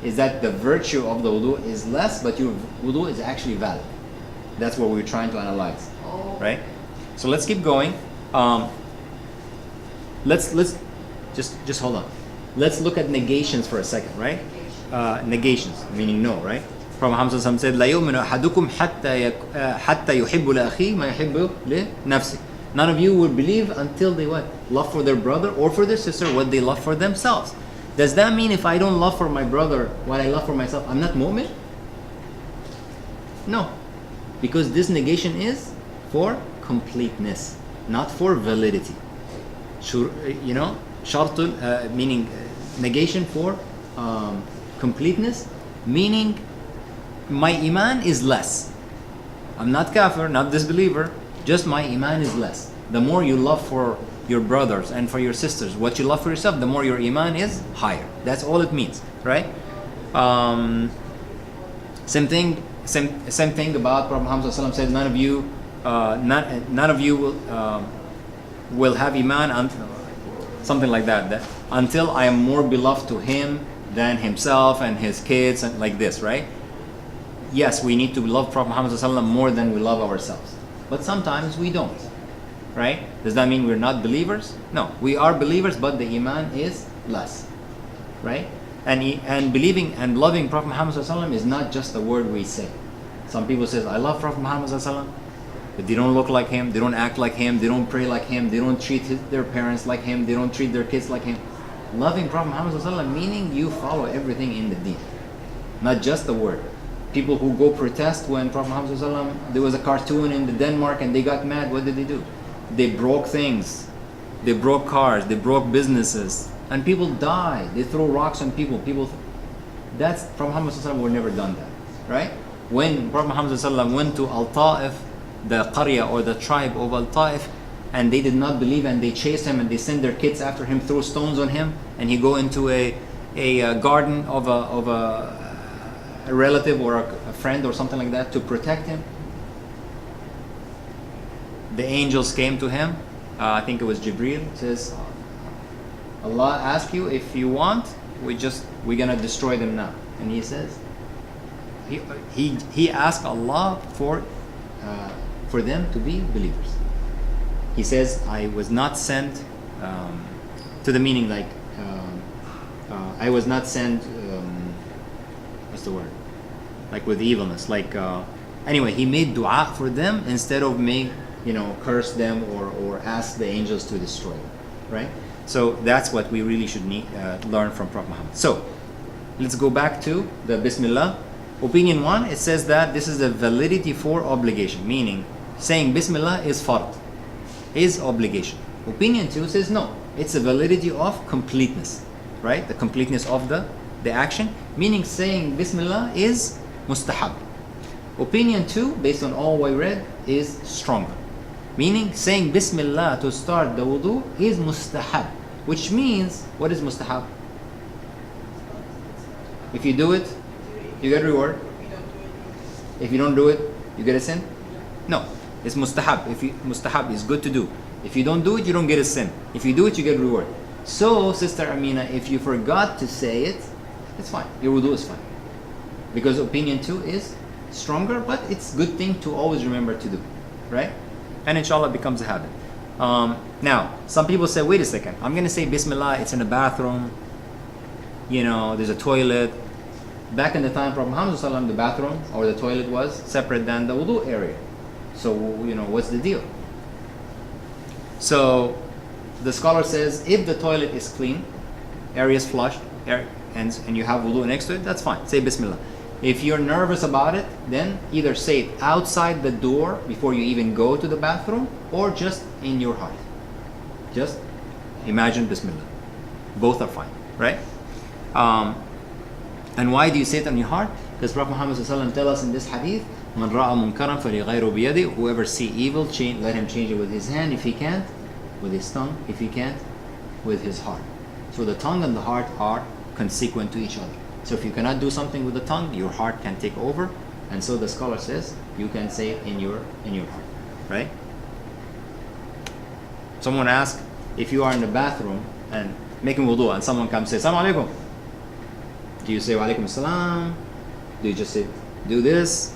Is that the virtue of the wudu is less, but your wudu is actually valid. That's what we're trying to analyze. Oh. Right? So let's keep going. Let's just hold on. Let's look at negations for a second, right? Negations, meaning no, right? Prophet Muhammad said, "La yu'minu ahadukum hatta yuhibbu li akhihi ma yuhibbu li nafsihi." None of you will believe until they what? Love for their brother or for their sister what they love for themselves. Does that mean if I don't love for my brother what I love for myself, I'm not mu'min? No. Because this negation is for completeness, not for validity. Shartul, meaning negation for completeness, meaning my iman is less. I'm not kafir, not disbeliever, just my iman is less. The more you love for your brothers and for your sisters what you love for yourself, the more your iman is higher. That's all it means, right? Same thing about Prophet Muhammad said, none of you will have iman something like that until I am more beloved to him than himself and his kids, and like this, right? Yes, we need to love Prophet Muhammad more than we love ourselves, but sometimes we don't, right? Does that mean we're not believers? No, we are believers, but the iman is less, right? And believing and loving Prophet Muhammad is not just a word we say. Some people says, I love Prophet Muhammad, but they don't look like him, they don't act like him, they don't pray like him, they don't treat their parents like him, they don't treat their kids like him. Loving Prophet Muhammad sallallahu alaihi wasallam, meaning you follow everything in the deen, not just the word. People who go protest when Prophet Muhammad sallallahu alaihi wasallam, there was a cartoon in Denmark and they got mad, what did they do? They broke things, they broke cars, they broke businesses, and people die. They throw rocks on people. That's Prophet Muhammad sallallahu alaihi wasallam would never done that, right? When Prophet Muhammad sallallahu alaihi wasallam went to Al-Ta'if, the Qarya or the tribe of Al-Ta'if, and they did not believe and they chased him and they sent their kids after him, throw stones on him, and he go into a garden of a relative or a friend or something like that to protect him. The angels came to him. I think it was Jibreel. Says, Allah asked you if you want, we're gonna destroy them now. And he says, he asked Allah for them to be believers. He says, I was not sent to the meaning like I was not sent. What's the word? Like with evilness. Like anyway, he made dua for them instead of curse them or ask the angels to destroy them, right? So that's what we really should learn from Prophet Muhammad. So let's go back to the Bismillah. Opinion 1, it says that this is a validity for obligation, meaning saying Bismillah is fard, is obligation. Opinion 2 says no, it's a validity of completeness, right? The completeness of the action, meaning saying Bismillah is mustahab. Opinion 2, based on all we read, is stronger, meaning saying Bismillah to start the wudu is mustahab, which means, what is mustahab? If you do it, you get reward. If you don't do it, you get a sin? No, it's mustahab. Mustahab is good to do. If you don't do it, you don't get a sin. If you do it, you get reward. So, Sister Amina, if you forgot to say it, it's fine. Your wudu is fine. Because opinion 2 is stronger, but it's a good thing to always remember to do, right? And inshallah it becomes a habit. Now, some people say, wait a second, I'm going to say Bismillah, it's in a bathroom, there's a toilet. Back in the time, Prophet Muhammad sallallahu alaihi wasallam, the bathroom or the toilet was separate than the wudu area. So, what's the deal? So, the scholar says, if the toilet is clean, area is flushed, and you have wudu next to it, that's fine. Say Bismillah. If you're nervous about it, then either say it outside the door before you even go to the bathroom, or just in your heart. Just imagine Bismillah. Both are fine, right? And why do you say it on your heart? Because Prophet Muhammad ﷺ tells us in this hadith, "Man ra'a munkaran falyughayyirhu biyadihi." Whoever see evil, let him change it with his hand if he can't, with his tongue if he can't, with his heart. So the tongue and the heart are consequent to each other. So if you cannot do something with the tongue, your heart can take over, and so the scholar says you can say it in your heart, right? Someone asks, if you are in the bathroom and making wudu, and someone comes and says, "Assalamu alaikum," do you say "Wa alaikum assalam"? Do you just say, do this?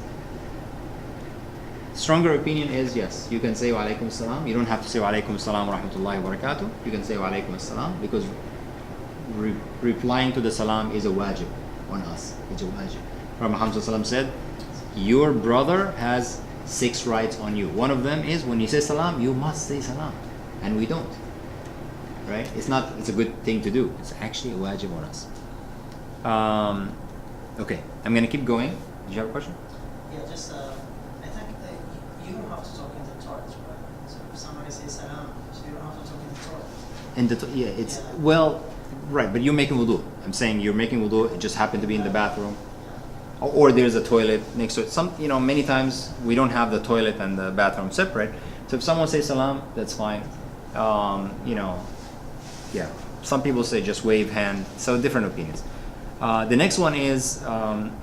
Stronger opinion is yes, you can say "Wa alaikum assalam." You don't have to say "Wa alaikum assalam wa rahmatullahi wa barakatuh." You can say "Wa alaikum assalam" because replying to the salam is a wajib on us. It's a wajib. Prophet Muhammad ﷺ said, your brother has 6 rights on you. One of them is when you say salam, you must say salam, and we don't. Right? It's a good thing to do. It's actually a wajib on us. Okay, I'm gonna keep going. Did you have a question? Yeah, just I think you don't have to talk in the toilet, right? So if somebody says salam, so you don't have to talk in the toilet. Well, right, but you're making wudu. I'm saying you're making wudu, it just happened to be in the bathroom. Or there's a toilet next to it. Many times we don't have the toilet and the bathroom separate. So if someone says salam, that's fine. Some people say just wave hand. So different opinions. The next one is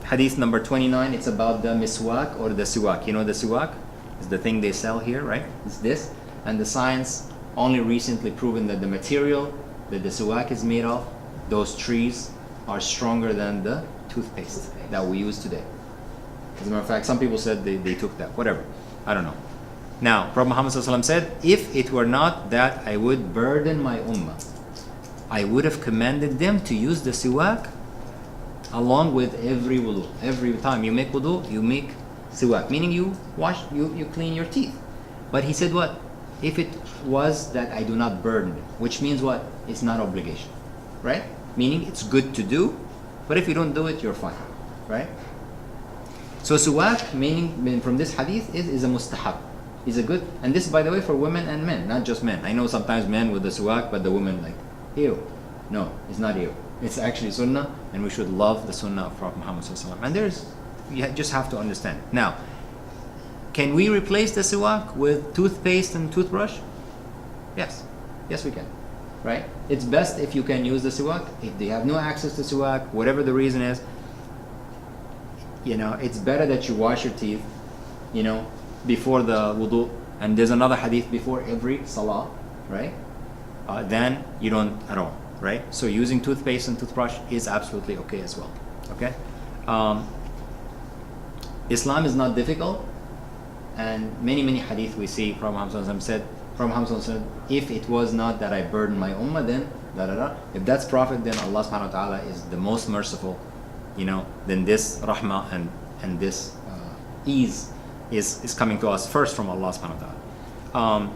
hadith number 29. It's about the miswak or the siwak. You know the siwak is the thing they sell here, right? It's this. And the science only recently proven that the material that the siwak is made of, those trees are stronger than the toothpaste that we use today. As a matter of fact, some people said they took that. Whatever. I don't know. Now, Prophet Muhammad ﷺ said, if it were not that I would burden my ummah, I would have commanded them to use the siwak along with every wudu. Every time you make wudu, you make siwak, meaning you clean your teeth. But he said what? If it was that I do not burden it, which means what? It's not obligation, right? Meaning it's good to do, but if you don't do it, you're fine, right? So siwak, meaning from this hadith, is a mustahab, is a good, and this, by the way, for women and men, not just men. I know sometimes men with the siwak, but the women like, ew. No, it's not ew. It's actually sunnah, and we should love the sunnah of Prophet Muhammad sallallahu alaihi wasallam. And you just have to understand. Now, can we replace the siwak with toothpaste and toothbrush? Yes. Yes, we can. Right? It's best if you can use the siwak. If they have no access to siwak, whatever the reason is, it's better that you wash your teeth, before the wudu. And there's another hadith before every salah, right? Then you don't at all, right? So using toothpaste and toothbrush is absolutely okay as well. Okay? Islam is not difficult. And many hadith we see from Muhammad said, if it was not that I burden my ummah, then if that's Prophet, then Allah subhanahu wa ta'ala is the most merciful, then this rahmah and this ease is coming to us first from Allah subhanahu wa ta'ala.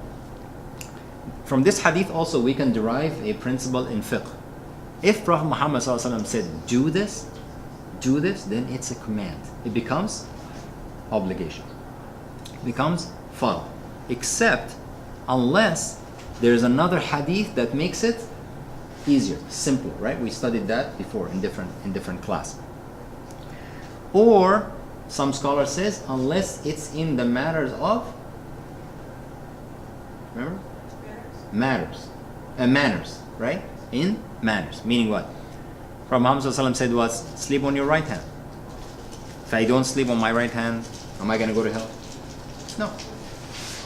From this hadith also we can derive a principle in fiqh. If Prophet Muhammad said do this, then it's a command. It becomes obligation. It becomes fard. Except unless there's another hadith that makes it easier, simpler, right? We studied that before in different class. Or some scholar says unless it's in the matters of, remember? Manners, right? In manners, meaning what? Prophet Muhammad said was sleep on your right hand. If I don't sleep on my right hand, am I going to go to hell? No.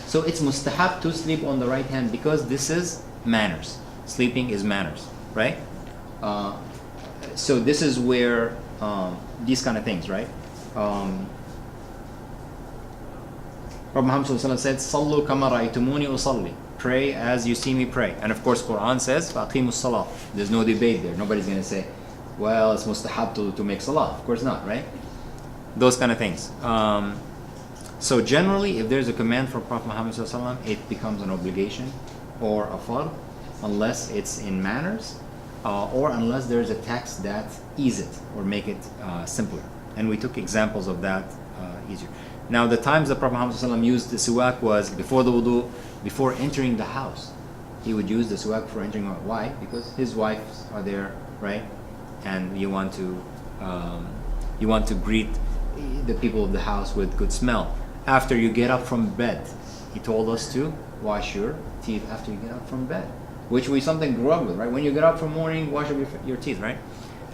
So it's mustahab to sleep on the right hand because this is manners. Sleeping is manners, right? So this is where these kind of things, right? Prophet Muhammad said, "Sallu kama ra'aytumuni usalli." Pray as you see me pray. And of course, Quran says, "Faqimus salah." There's no debate there. Nobody's going to say, "Well, it's mustahab to make salah." Of course not, right? Those kind of things. So generally, if there's a command from Prophet Muhammad ﷺ, it becomes an obligation or a fard, unless it's in manners, or unless there's a text that ease it or make it simpler. And we took examples of that easier. Now, the times that Prophet Muhammad ﷺ used the siwak was before the wudu, before entering the house. He would use the siwak before entering. Why? Because his wives are there, right? And you want to greet the people of the house with good smell. After you get up from bed, he told us to wash your teeth after you get up from bed, which we something grew up with, right? When you get up from morning, wash up your teeth, right?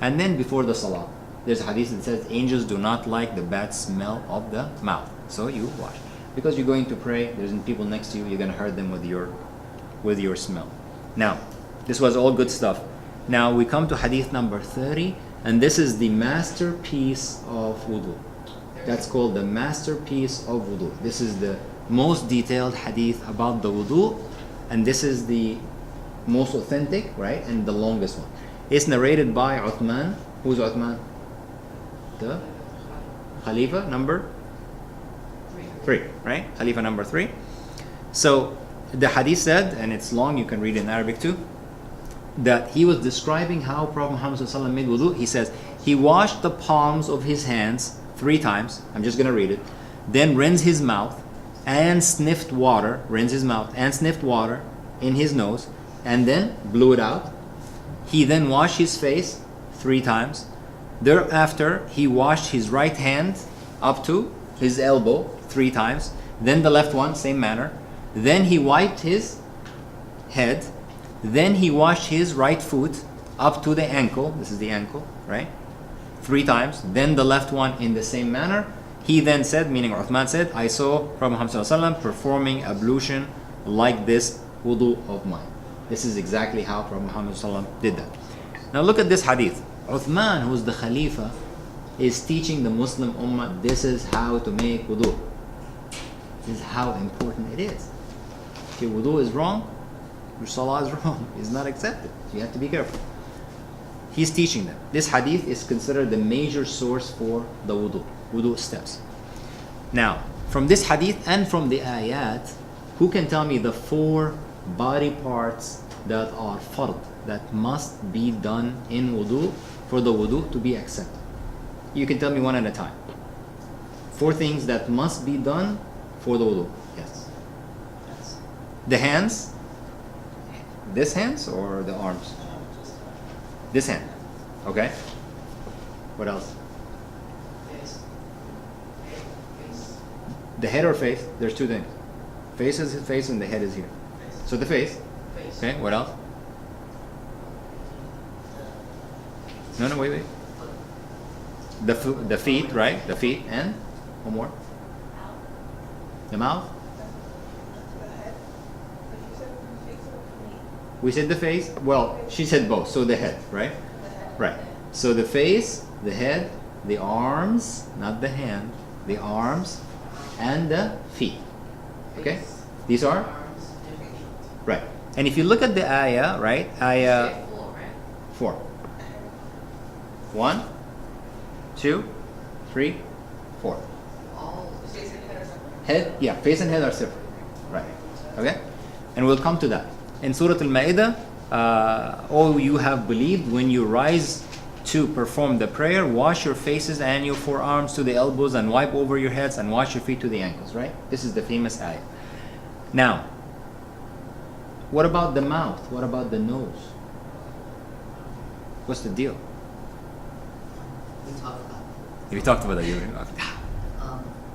And then before the salah, there's a hadith that says angels do not like the bad smell of the mouth, so you wash because you're going to pray. There's people next to you. You're going to hurt them with your smell. Now, this was all good stuff. Now we come to hadith number 30, and this is the masterpiece of wudu. That's called the masterpiece of wudu. This is the most detailed hadith about the wudu, and this is the most authentic, right, and the longest one. It's narrated by Uthman. Who's Uthman? The Khalifa number 3, right? Khalifa number 3. So the hadith said, and it's long, you can read it in Arabic too, that he was describing how Prophet Muhammad ﷺ made wudu. He says, he washed the palms of his hands 3 times. I'm just going to read it. Then rinsed his mouth and sniffed water. Rinsed his mouth and sniffed water in his nose and then blew it out. He then washed his face 3 times. Thereafter, he washed his right hand up to his elbow 3 times. Then the left one, same manner. Then he wiped his head. Then he washed his right foot up to the ankle. This is the ankle, right? 3 times. Then the left one in the same manner. He then said, meaning Uthman said, I saw Prophet Muhammad ﷺ performing ablution like this wudu of mine. This is exactly how Prophet Muhammad ﷺ did that. Now look at this hadith. Uthman, who's the Khalifa, is teaching the Muslim Ummah, this is how to make wudu. This is how important it is. If your wudu is wrong, your salah is wrong. It's not accepted. You have to be careful. He's teaching them. This hadith is considered the major source for the wudu steps. Now, from this hadith and from the ayat, who can tell me the 4 body parts that are fard, that must be done in wudu for the wudu to be accepted? You can tell me one at a time. 4 things that must be done for the wudu. Yes. Yes. The hands. This hands or the arms? This hand. Okay. What else? Face. Face. The head or face? There's 2 things. Face is face and the head is here. Face. So the face. Face. Okay. What else? No, wait. The feet, right? The feet and one more. The mouth. The head. But you said the face or the knee? We said the face. Well, she said both. So the head, right? The head. Right. So the face, the head, the arms, not the hand, the arms, and the feet. Okay? These are? Arms and feet. Right. And if you look at the ayah, right? Ayah Said 4, right? 4. 1, 2, 3, 4. All. The face and head are separate. Head, yeah, face and head are separate. Right. Okay? And we'll come to that. In Surah Al-Ma'idah, all you have believed, when you rise to perform the prayer, wash your faces and your forearms to the elbows and wipe over your heads and wash your feet to the ankles, right? This is the famous ayah. Now, what about the mouth? What about the nose? What's the deal? We talked about We talked about that.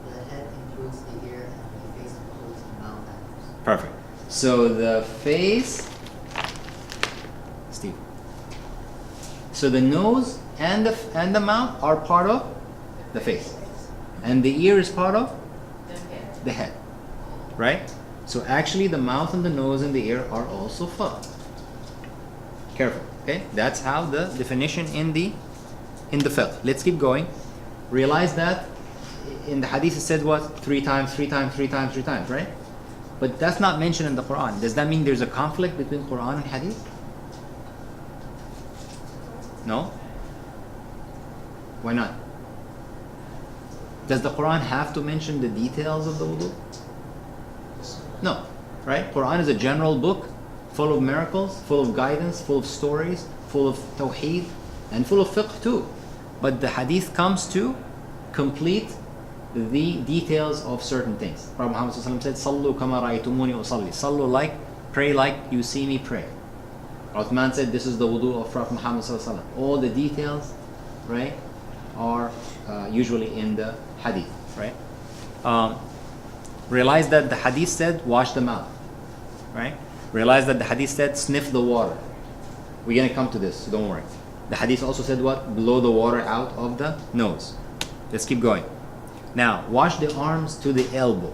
the head includes the ear and the face includes the mouth and Perfect. So the face, Steve. So the nose and the mouth are part of the face, and the ear is part of The head. the head, right? So actually, the mouth and the nose and the ear are also fard. Careful, okay? That's how the definition in the fiqh. Let's keep going. Realize that in the hadith it said what? 3 times, 3 times, 3 times, 3 times, right? But that's not mentioned in the Quran. Does that mean there's a conflict between Quran and hadith? No? Why not? Does the Quran have to mention the details of the wudu? No, right? Quran is a general book full of miracles, full of guidance, full of stories, full of tawheed, and full of fiqh too. But the hadith comes to complete the details of certain things. Prophet Muhammad said, Sallu kama ra'aytumuni usalli. Sallu like, pray like you see me pray. Uthman said, this is the wudu of Prophet Muhammad. All the details, right, are usually in the hadith, right? Realize that the hadith said, wash the mouth, right? Realize that the hadith said, sniff the water. We're going to come to this, so don't worry. The hadith also said what? Blow the water out of the nose. Let's keep going. Now, wash the arms to the elbow.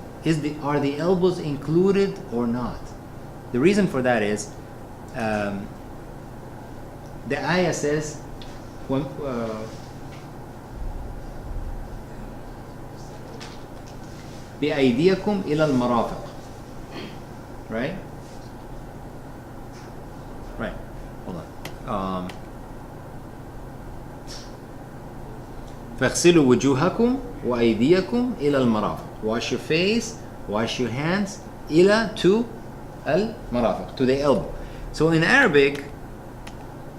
Are the elbows included or not? The reason for that is, the ayah says, بأيديكم إلى المرافق. Right? Right. Hold on. فاغسلوا وجوهكم وأيديكم إلى المرافق. Wash your face, wash your hands إلى to المرافق, to the elbow. So in Arabic,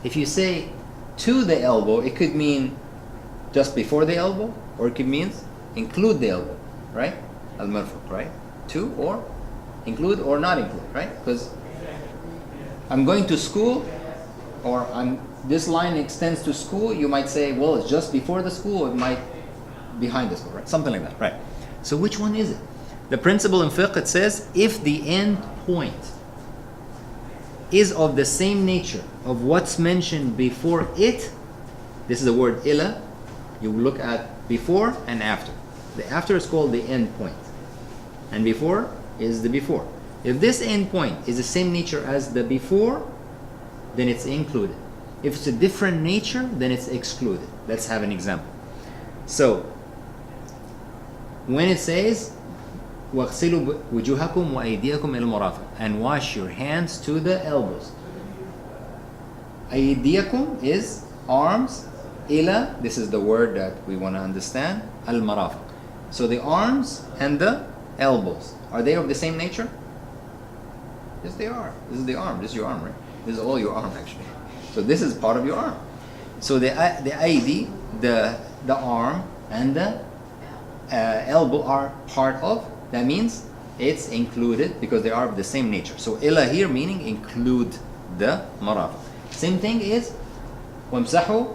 if you say to the elbow, it could mean just before the elbow, or it could mean include the elbow, right? Al-marfuq, right? To or include or not include, right? Because I'm going to school, or this line extends to school, you might say, well, it's just before the school, it might behind the school, right? Something like that, right? So which one is it? The principle in fiqh, it says, if the end point is of the same nature of what's mentioned before it, this is the word ila, you look at before and after. The after is called the end point, and before is the before. If this end point is the same nature as the before, then it's included. If it's a different nature, then it's excluded. Let's have an example. So, when it says, وَاغْسِلُوا وُجُوهَكُمْ وَأَيْدِيَكُمْ إِلَى الْمَرَافِقِ, and wash your hands to the elbows. أَيْدِيَكُمْ is arms. إِلَى, this is the word that we want to understand. Al-marafiq. So the arms and the elbows, are they of the same nature? Yes, they are. This is the arm. This is your arm, right? This is all your arm, actually. So this is part of your arm. So the ID, the arm and the elbow are part of. That means it's included because they are of the same nature. So ila here meaning include the marafiq. Same thing is وامسحوا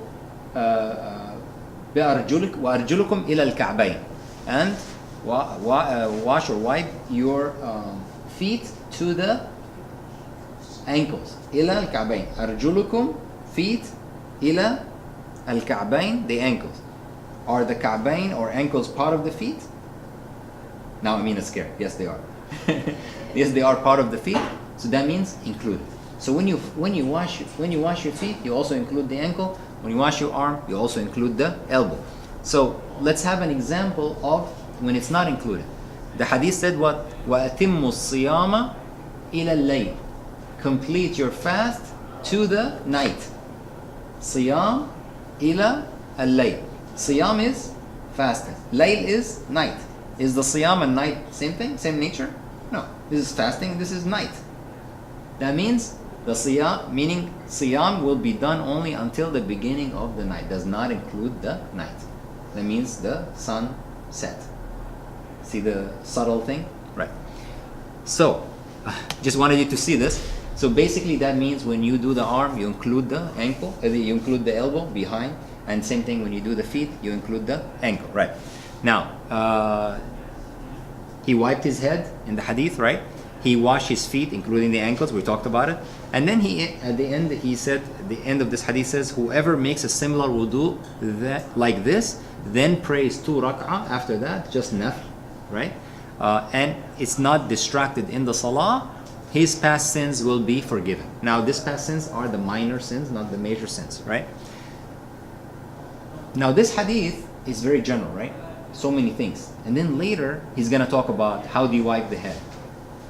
وأرجلكم إلى الكعبين, and wash or wipe your feet to the ankles. إلى الكعبين. أرجلكم, feet, إلى الكعبين, the ankles. Are the ka'bayn or ankles part of the feet? Now Amina is scared. Yes, they are. Yes, they are part of the feet. So that means included. So when you wash your feet, you also include the ankle. When you wash your arm, you also include the elbow. So let's have an example of when it's not included. The hadith said what? وَأَتِمُّ الصِّيَامَ إِلَى اللَّيْلِ. Complete your fast to the night. Siyam ila al-layl. Siyam is fasting. Layl is night. Is the siyam and night same thing? Same nature? No. This is fasting, this is night. That means the siyam, meaning siyam will be done only until the beginning of the night. Does not include the night. That means the sun set. See the subtle thing? Right. So, just wanted you to see this. So basically that means when you do the arm, you include the ankle, you include the elbow behind, and same thing when you do the feet, you include the ankle, right? Now, he wiped his head in the hadith, right? He washed his feet, including the ankles, we talked about it. And then at the end, he said, the end of this hadith says, whoever makes a similar wudu like this, then prays 2 rak'ah after that, just nafl, right? And it's not distracted in the salah, his past sins will be forgiven. Now, these past sins are the minor sins, not the major sins, right? Now, this hadith is very general, right? So many things. And then later, he's going to talk about how do you wipe the head?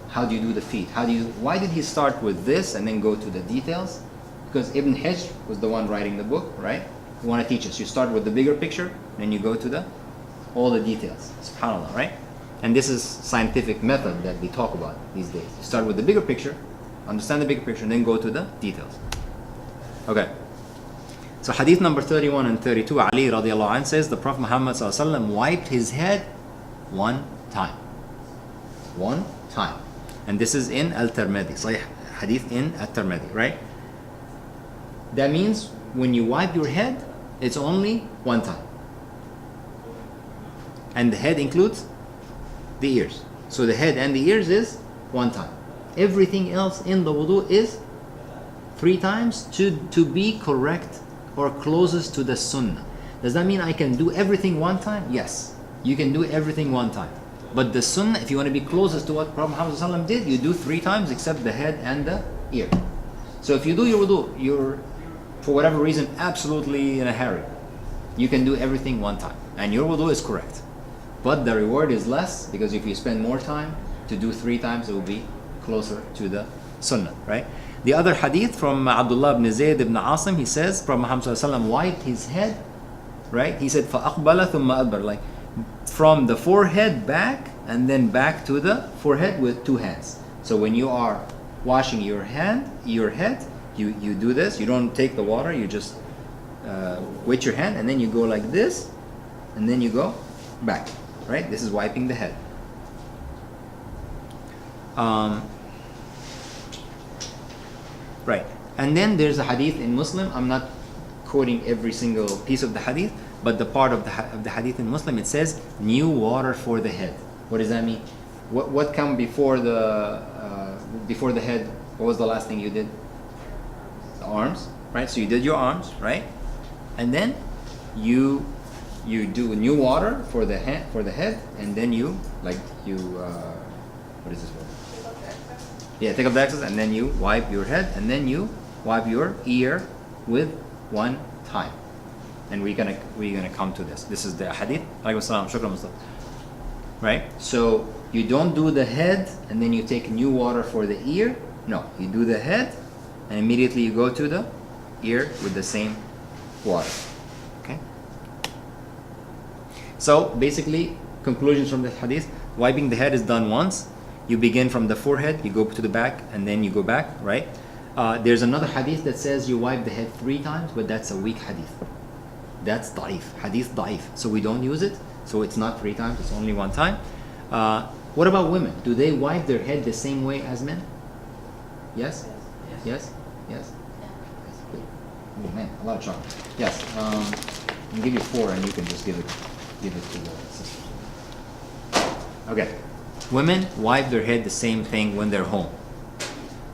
How do you do the feet? Why did he start with this and then go to the details? Because Ibn Hijr was the one writing the book, right? You want to teach us. You start with the bigger picture, then you go to all the details. SubhanAllah, right? And this is scientific method that we talk about these days. You start with the bigger picture, understand the bigger picture, and then go to the details. Okay. So hadith number 31 and 32, Ali radiallahu anh says, the Prophet Muhammad sallallahu alaihi wasallam wiped his head one time. One time. And this is in Al-Tirmidhi, Sahih hadith in Al-Tirmidhi, right? That means when you wipe your head, it's only one time. And the head includes the ears. So the head and the ears is one time. Everything else in the wudu is 3 times to be correct or closest to the sunnah. Does that mean I can do everything one time? Yes, you can do everything one time. But the sunnah, if you want to be closest to what Prophet Muhammad ﷺ did, you do 3 times except the head and the ear. So if you do your wudu, you're for whatever reason absolutely in a hurry, you can do everything one time and your wudu is correct. But the reward is less because if you spend more time to do 3 times, it will be closer to the sunnah, right? The other hadith from Abdullah ibn Zayd ibn Asim, he says, Prophet Muhammad ﷺ wiped his head, right? He said, فَأَقْبَلَ ثُمَّ أَدْبَرَ, like from the forehead back and then back to the forehead with 2 hands. So when you are washing your head, you do this. You don't take the water, you just wet your hand and then you go like this and then you go back, right? This is wiping the head. Right. And then there's a hadith in Muslim. I'm not quoting every single piece of the hadith, but the part of the hadith in Muslim, it says new water for the head. What does that mean? What come before the head? What was the last thing you did? The arms, right? So you did your arms, right? And then you do new water for the head, and then you what is this word? Take up the excess, and then you wipe your head, and then you wipe your ear with 1 time. And we're gonna come to this. This is the hadith. Right? So you don't do the head and then you take new water for the ear. No, you do the head and immediately you go to the ear with the same water. Okay? So basically, conclusions from the hadith. Wiping the head is done once. You begin from the forehead, you go to the back, and then you go back, right? There's another hadith that says you wipe the head 3 times, but that's a weak hadith. That's da'if, hadith da'if. So we don't use it. So it's not 3 times, it's only 1 time. What about women? Do they wipe their head the same way as men? Yes? Yes? Yes? Oh man, a lot of chocolate. Yes. I'll give you 4 and you can just give it to the sister. Okay. Women wipe their head the same thing when they're home.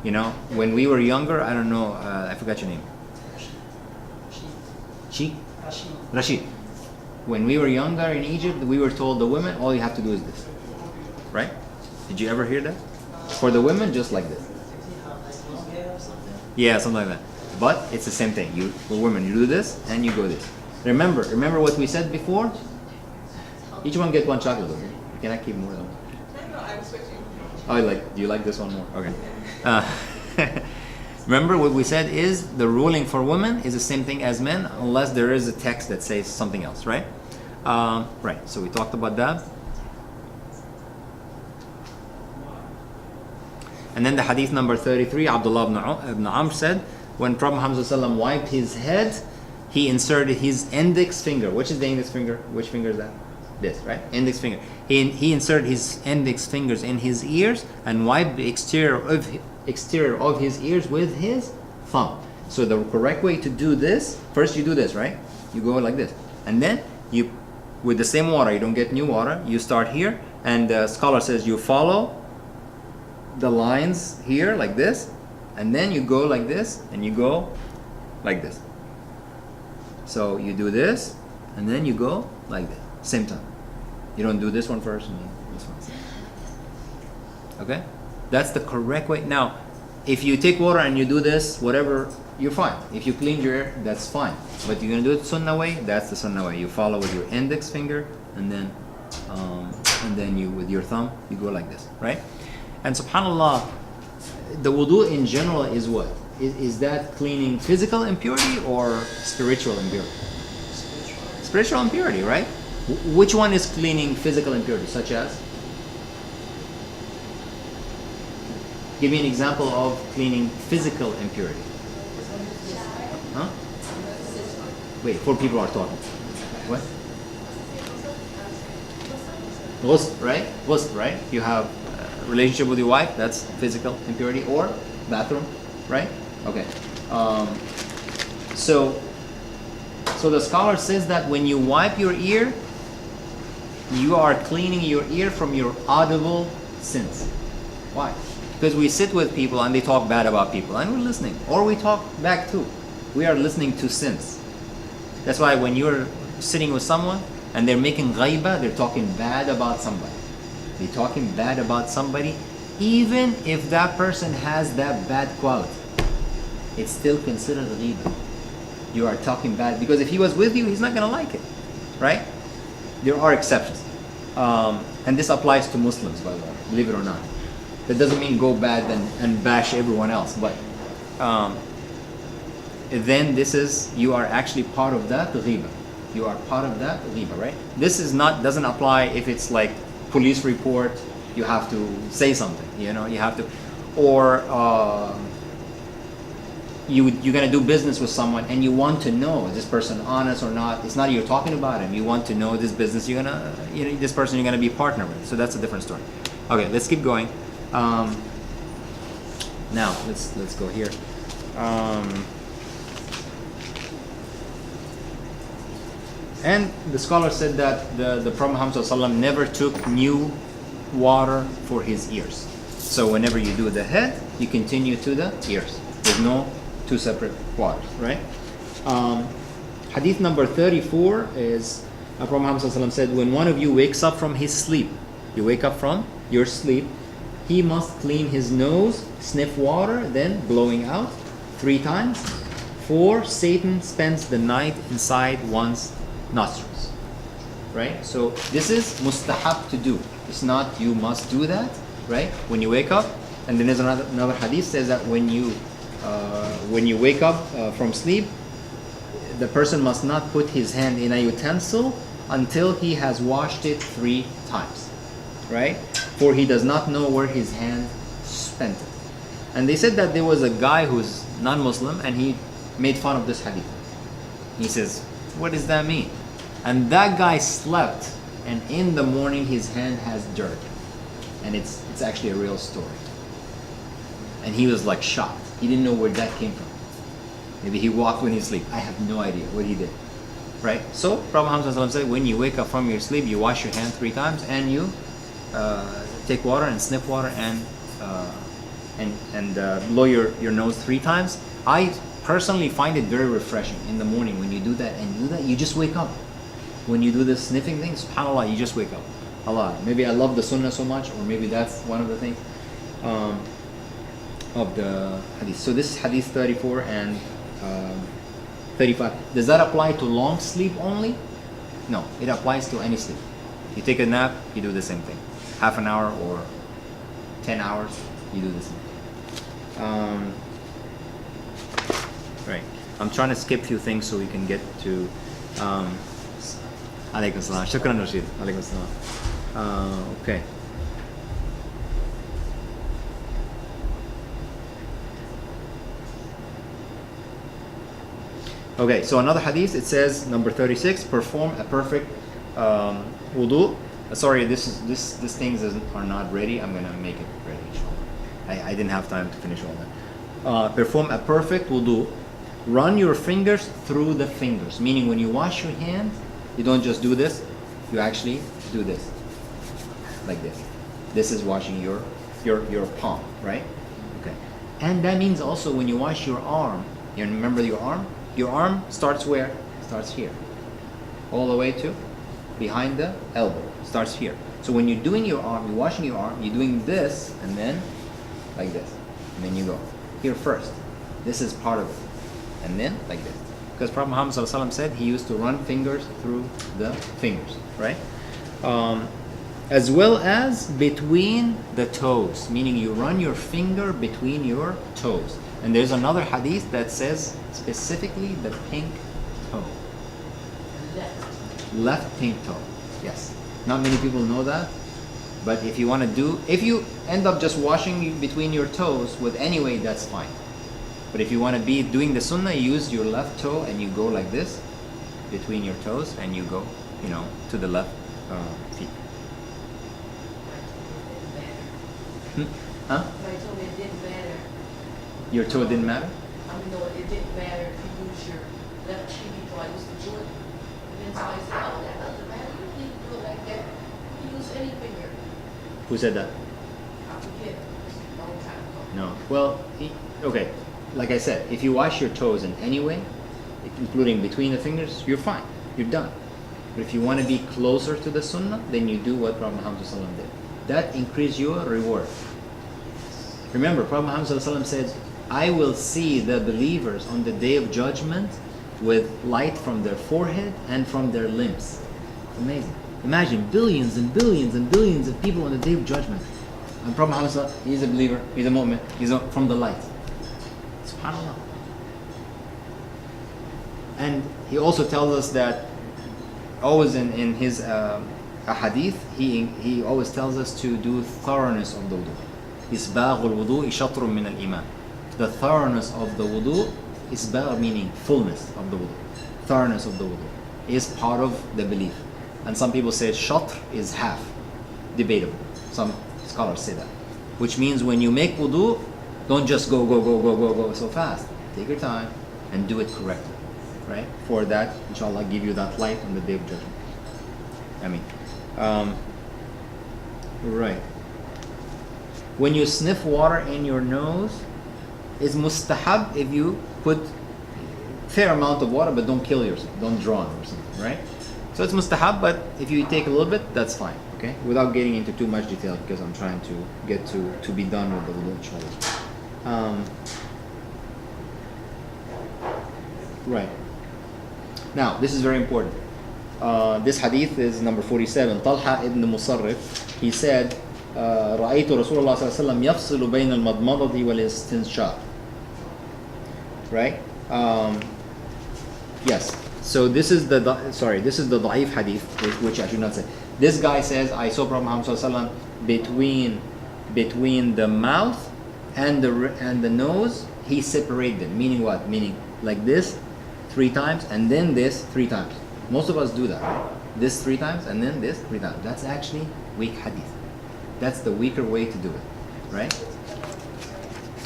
You know, when we were younger, I don't know, I forgot your name. Rashid. When we were younger in Egypt, we were told the women, all you have to do is this. Right? Did you ever hear that? For the women, just like this. Yeah, something like that. But it's the same thing. For women, you do this and you go this. Remember what we said before? Each one get 1 chocolate. Okay? You cannot keep more than 1. No, I'm switching. Oh, do you like this one more? Okay. Remember what we said is the ruling for women is the same thing as men unless there is a text that says something else, right? Right, so we talked about that. And then the hadith number 33, Abdullah ibn Amr said, when Prophet Muhammad ﷺ wiped his head, he inserted his index finger. Which is the index finger? Which finger is that? This, right? Index finger. He inserted his index fingers in his ears and wiped the exterior of his ears with his thumb. So the correct way to do this, first you do this, right? You go like this. And then you, with the same water, you don't get new water, you start here, and the scholar says you follow the lines here like this, and then you go like this, and you go like this. So you do this, and then you go like this, same time. You don't do this one first and then this one. Okay? That's the correct way. Now, if you take water and you do this, whatever, you're fine. If you clean your ear, that's fine. But you're gonna do it sunnah way, that's the sunnah way. You follow with your index finger, and then you, with your thumb, you go like this, right? And subhanAllah, the wudu in general is what? Is that cleaning physical impurity or spiritual impurity? Spiritual impurity, right? Which one is cleaning physical impurity, such as? Give me an example of cleaning physical impurity. Huh? Wait, 4 people are talking. What? Ghusl, right? Ghusl, right? You have a relationship with your wife, that's physical impurity, or bathroom, right? Okay. So the scholar says that when you wipe your ear, you are cleaning your ear from your audible sins. Why? Because we sit with people and they talk bad about people and we're listening, or we talk back too. We are listening to sins. That's why when you're sitting with someone and they're making ghaiba, they're talking bad about somebody. They're talking bad about somebody, even if that person has that bad quality. It's still considered ghaiba. You are talking bad, because if he was with you, he's not going to like it, right? There are exceptions. And this applies to Muslims, by the way, believe it or not. That doesn't mean go bad and bash everyone else, but then you are actually part of that ghiba. You are part of that ghiba, right? This doesn't apply if it's like police report, you have to say something, you have to, or you're going to do business with someone and you want to know, is this person honest or not? It's not you're talking about him. You want to know this business this person you're going to be partner with. So that's a different story. Okay, let's keep going. Now let's go here. And the scholar said that the Prophet Muhammad ﷺ never took new water for his ears. So whenever you do the head, you continue to the ears. There's no 2 separate waters, right? Hadith number 34 is Prophet Muhammad ﷺ said, when one of you wakes up from his sleep, you wake up from your sleep, he must clean his nose, sniff water, then blowing out 3 times. For Satan spends the night inside one's nostrils. Right? So this is mustahab to do. It's not you must do that, right? When you wake up, and then there's another hadith says that when you wake up from sleep, the person must not put his hand in a utensil until he has washed it 3 times, right? For he does not know where his hand spent it. And they said that there was a guy who's non-Muslim and he made fun of this hadith. He says, what does that mean? And that guy slept, and in the morning his hand has dirt. And it's actually a real story. And he was like shocked. He didn't know where that came from. Maybe he walked when he sleep. I have no idea what he did. Right? So Prophet Muhammad said, when you wake up from your sleep, you wash your hand 3 times and you take water and sniff water and blow your nose 3 times. I personally find it very refreshing in the morning when you do that, you just wake up. When you do this sniffing thing, subhanAllah, you just wake up. Allah. Maybe I love the sunnah so much, or maybe that's one of the things of the hadith. So this is hadith 34 and 35. Does that apply to long sleep only? No, it applies to any sleep. You take a nap, you do the same thing. Half an hour or 10 hours, you do the same thing. Right. I'm trying to skip a few things so we can get to Alaykum salam. Shukran Rashid. Alaykum salam. Okay. Okay, so another hadith, it says, number 36, perform a perfect wudu. Sorry, these things are not ready. I'm gonna make it ready, inshallah. I didn't have time to finish all that. Perform a perfect wudu. Run your fingers through the fingers, meaning when you wash your hands, you don't just do this, you actually do this, like this. This is washing your palm, right? Okay. And that means also when you wash your arm, you remember your arm? Your arm starts where? Starts here. All the way to behind the elbow. Starts here. So when you're doing your arm, you're washing your arm, you're doing this and then like this. And then you go here first. This is part of it. And then like this. Because Prophet Muhammad ﷺ said he used to run fingers through the fingers, right? As well as between the toes, meaning you run your finger between your toes. And there's another hadith that says specifically the pink toe. Left pink toe, yes. Not many people know that, but if you end up just washing between your toes with any way, that's fine. But if you want to be doing the sunnah, you use your left toe and you go like this between your toes and you go, to the left feet. Huh? Somebody told me it didn't matter. Your toe didn't matter? No, it didn't matter if you use your left cheek, so I used to do it. And then somebody said, oh, that doesn't matter. You don't need to do it like that. You use any finger. Who said that? I forget. It's a long time ago. No. Well, okay. Like I said, if you wash your toes in any way, including between the fingers, you're fine. You're done. But if you want to be closer to the sunnah, then you do what Prophet Muhammad ﷺ did. That increases your reward. Remember, Prophet Muhammad ﷺ said, I will see the believers on the day of judgment with light from their forehead and from their limbs. Amazing. Imagine billions and billions and billions of people on the day of judgment. And Prophet Muhammad ﷺ, he's a believer, he's a mu'min, he's from the light. SubhanAllah. And he also tells us that always in his hadith, he always tells us to do thoroughness of the wudu. إسباغ الوضوء شطر من الإيمان. The thoroughness of the wudu, isbagh meaning fullness of the wudu. Thoroughness of the wudu is part of the belief. And some people say shatr is half. Debatable. Some scholars say that. Which means when you make wudu, don't just go so fast. Take your time and do it correctly. Right? For that, inshallah, give you that light on the day of judgment. Right. When you sniff water in your nose, it's mustahab if you put fair amount of water, but don't kill yourself, don't drown or something, right? So it's mustahab, but if you take a little bit, that's fine, okay? Without getting into too much detail, because I'm trying to get to be done with the wudu, inshallah. Right. Now, this is very important. This hadith is number 47. Talha ibn Musarrif, he said, رأيت رسول الله صلى الله عليه وسلم يفصل بين المضمضة والاستنشاق. Right? Yes. So this is the da'if hadith, which I should not say. This guy says, I saw Prophet Muhammad sallallahu alaihi wasallam between the mouth and the nose, he separated them. Meaning what? Meaning like this 3 times and then this 3 times. Most of us do that, right? This 3 times and then this 3 times. That's actually weak hadith. That's the weaker way to do it, right?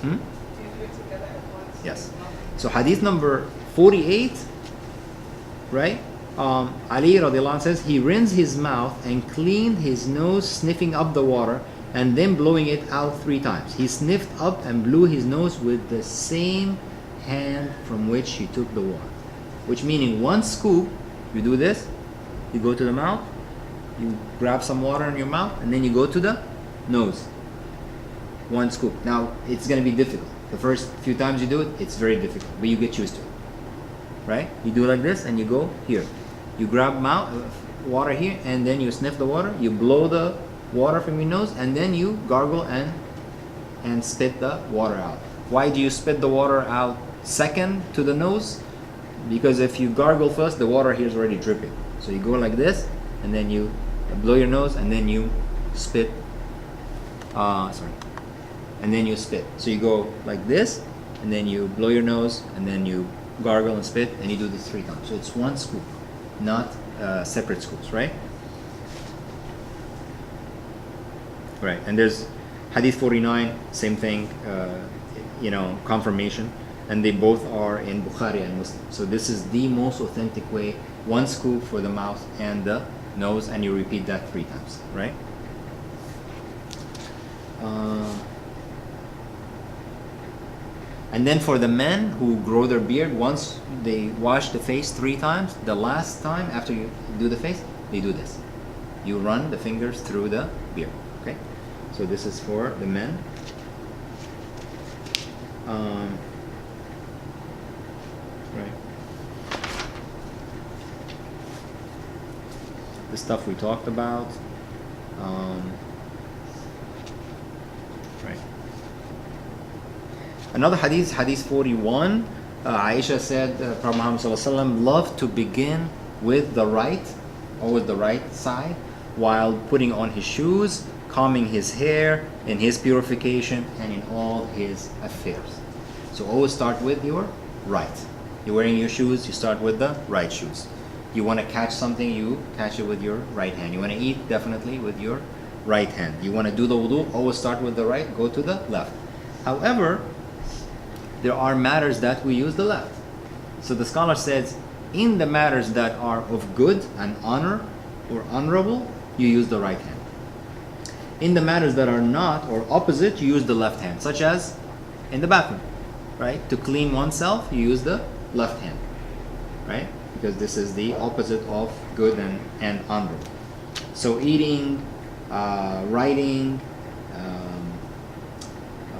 Do you do it together at once? Yes. So hadith number 48, right? Ali radiallahu anh says, he rinsed his mouth and cleaned his nose, sniffing up the water and then blowing it out 3 times. He sniffed up and blew his nose with the same hand from which he took the water. Which meaning 1 scoop, you do this, you go to the mouth, you grab some water in your mouth, and then you go to the nose. 1 scoop. Now, it's going to be difficult. The first few times you do it, it's very difficult, but you get used to it. Right? You do like this, and you go here. You grab water here, and then you sniff the water, you blow the water from your nose, and then you gargle and spit the water out. Why do you spit the water out second to the nose? Because if you gargle first, the water here is already dripping. So you go like this, and then you blow your nose, and then you spit. And then you spit. So you go like this, and then you blow your nose, and then you gargle and spit, and you do this 3 times. So it's 1 scoop, not separate scoops, right? Right. And there's Hadith 49, same thing, confirmation, and they both are in Bukhari and Muslim. So this is the most authentic way: 1 scoop for the mouth and the nose, and you repeat that 3 times, right? And then for the men who grow their beard, once they wash the face 3 times, the last time after you do the face, they do this. You run the fingers through the beard. Okay? So this is for the men. Right. The stuff we talked about. Right. Another hadith, hadith 41. Aisha said, Prophet Muhammad sallallahu alaihi wasallam loved to begin with the right, or with the right side, while putting on his shoes, combing his hair, in his purification, and in all his affairs. So always start with your right. You're wearing your shoes, you start with the right shoes. You want to catch something, you catch it with your right hand. You want to eat, definitely with your right hand. You want to do the wudu, always start with the right, go to the left. However, there are matters that we use the left. So the scholar says, in the matters that are of good and honor or honorable, you use the right hand. In the matters that are not or opposite, you use the left hand, such as in the bathroom, right? To clean oneself, you use the left hand, right? Because this is the opposite of good and honorable. So eating, writing,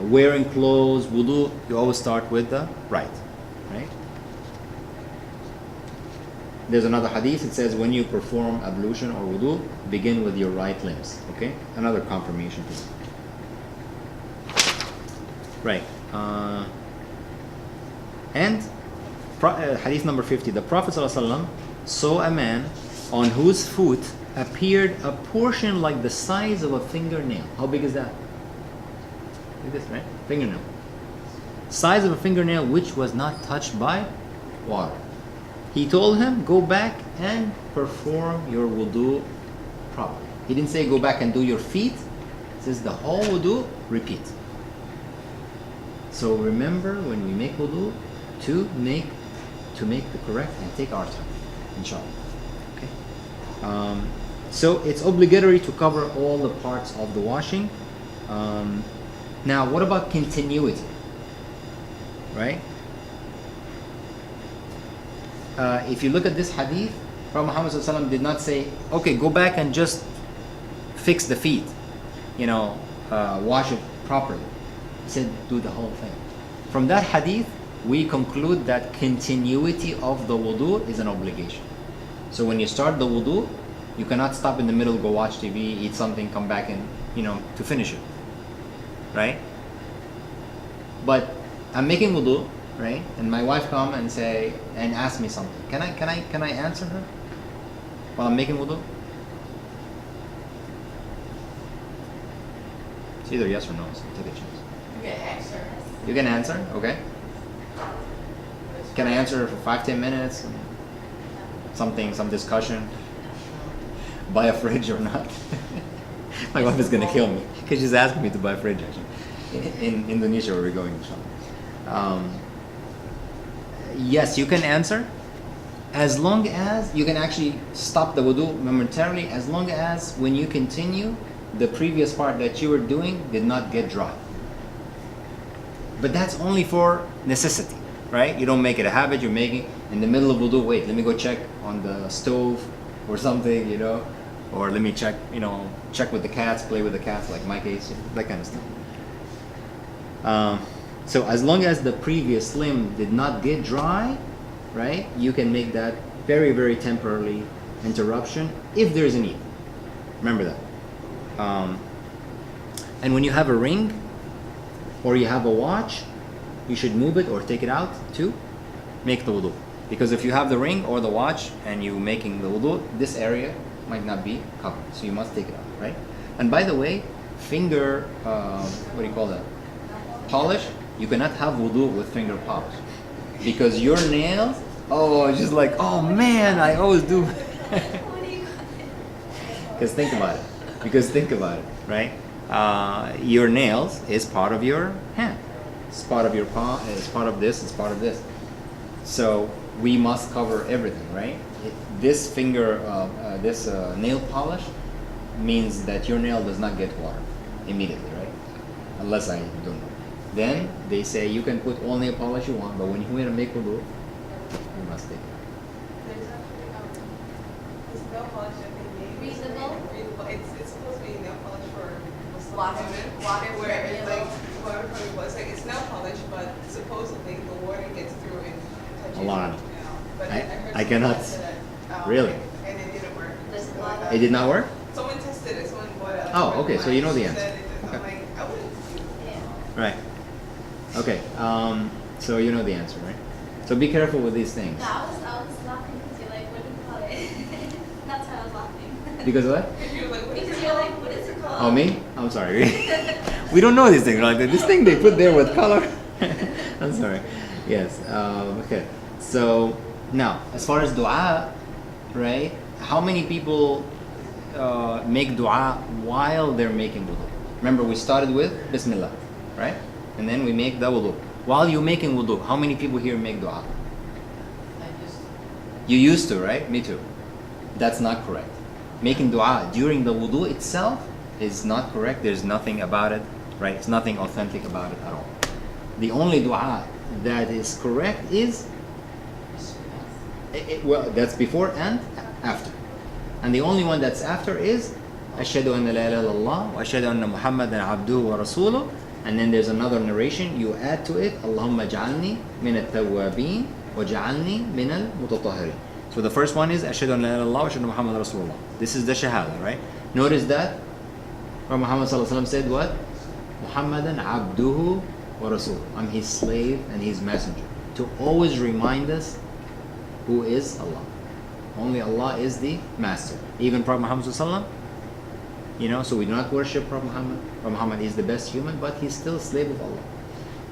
wearing clothes, wudu, you always start with the right, right? There's another hadith, it says when you perform ablution or wudu, begin with your right limbs, okay? Another confirmation to right. Hadith number 50, the Prophet ﷺ saw a man on whose foot appeared a portion like the size of a fingernail. How big is that? Like this, right? Fingernail. Size of a fingernail which was not touched by water. He told him, go back and perform your wudu properly. He didn't say go back and do your feet. He says the whole wudu, repeat. So remember when we make wudu to make the correct and take our time, inshallah. Okay. So it's obligatory to cover all the parts of the washing. Now, what about continuity? Right? If you look at this hadith, Prophet Muhammad ﷺ did not say, okay, go back and just fix the feet, wash it properly. He said, do the whole thing. From that hadith, we conclude that continuity of the wudu is an obligation. So when you start the wudu, you cannot stop in the middle, go watch TV, eat something, come back and, to finish it. Right? But I'm making wudu, right? And my wife come and say and ask me something. Can I answer her while I'm making wudu? It's either yes or no. So take a chance. You can answer. You can answer, okay? Can I answer her for 5-10 minutes? Some discussion. Buy a fridge or not? My wife is gonna kill me because she's asking me to buy a fridge actually. In Indonesia where we're going, inshallah. Yes, you can answer as long as you can actually stop the wudu momentarily, as long as when you continue, the previous part that you were doing did not get dry. But that's only for necessity, right? You don't make it a habit. You're making in the middle of wudu. Wait, let me go check on the stove or something, or let me check, check with the cats, play with the cats, like my case, that kind of stuff. So as long as the previous limb did not get dry, right, you can make that very, very temporarily interruption if there's a need. Remember that. And when you have a ring or you have a watch, you should move it or take it out to make the wudu. Because if you have the ring or the watch and you're making the wudu, this area might not be covered. So you must take it out, right? And by the way, finger, what do you call that? Polish, you cannot have wudu with finger polish. Because your nails, just like, oh man, I always do. Because think about it, right? Your nails is part of your hand. It's part of your palm, it's part of this, it's part of this. So we must cover everything, right? This finger, nail polish means that your nail does not get water immediately, right? Unless I don't know. Then they say you can put all nail polish you want, but when you want to make wudu, you must take it. There's actually this nail polish that they made. Reasonable? It's supposed to be nail polish for Water. Muslim women. Where it's like, whoever it was, like it's nail polish, but supposedly the water gets through and touches A lot. But I heard cannot. someone that, Really? And it didn't work. There's a lot It did not work? Someone tested it. Someone bought it. Oh, okay, so you know the She answer. said it- Okay. I'm like, I wouldn't. Yeah. Right. Okay. So you know the answer, right? So be careful with these things. No, I was laughing because you're like, what do you call it? That's why I was laughing. Because what? You're like, what is Because it you're called? like, what is it called? Oh, me? I'm sorry. We don't know these things. Like this thing they put there with color. I'm sorry. Yes. Okay. So now, as far as dua, right? How many people make dua while they're making wudu? Remember, we started with Bismillah, right? And then we make the wudu. While you're making wudu, how many people here make dua? You used to, right? Me too. That's not correct. Making dua during the wudu itself is not correct. There's nothing about it, right? It's nothing authentic about it at all. The only dua that is correct is, well, that's before and after. And the only one that's after is, Ashhadu an la ilaha illallah wa ashhadu anna Muhammadan abduhu wa rasuluh. And then there's another narration, you add to it, Allahumma ja'alni min al-tawwabin wa ja'alni min al-mutatahhirin. So the first one is Ashhadu an la ilaha illallah wa ashhadu anna Muhammadan rasulullah. This is the shahada, right? Notice that Prophet Muhammad sallallahu alaihi wasallam said what? Muhammadan abduhu wa rasul. I'm his slave and his messenger. To always remind us who is Allah. Only Allah is the master. Even Prophet Muhammad sallallahu alaihi wasallam, so we do not worship Prophet Muhammad. Prophet Muhammad is the best human, but he's still a slave of Allah.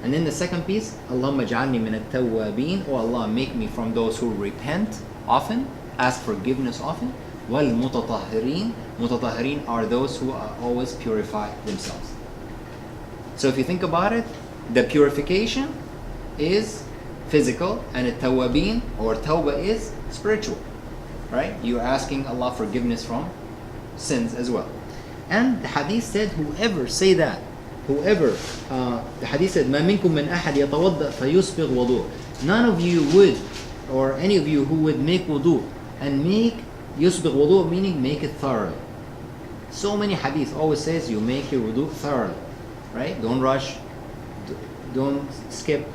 And then the second piece, Allahumma ja'alni min at-tawwabin, oh Allah, make me from those who repent often, ask forgiveness often. Wal mutatahhirin, mutatahhirin are those who are always purify themselves. So if you think about it, the purification is physical, and at-tawwabin or tawbah is spiritual, right? You're asking Allah forgiveness from sins as well. And the hadith said, whoever say that, the hadith said, مَا مِنْكُم مِّنْ أَحَدٍ يَتَوَضَّأْ فَيُسْبِغْ وَضُوء. None of you would, or any of you who would make wudu, and make yusbigh wudu, meaning make it thoroughly. So many hadith always says you make your wudu thoroughly, right? Don't rush, don't skip.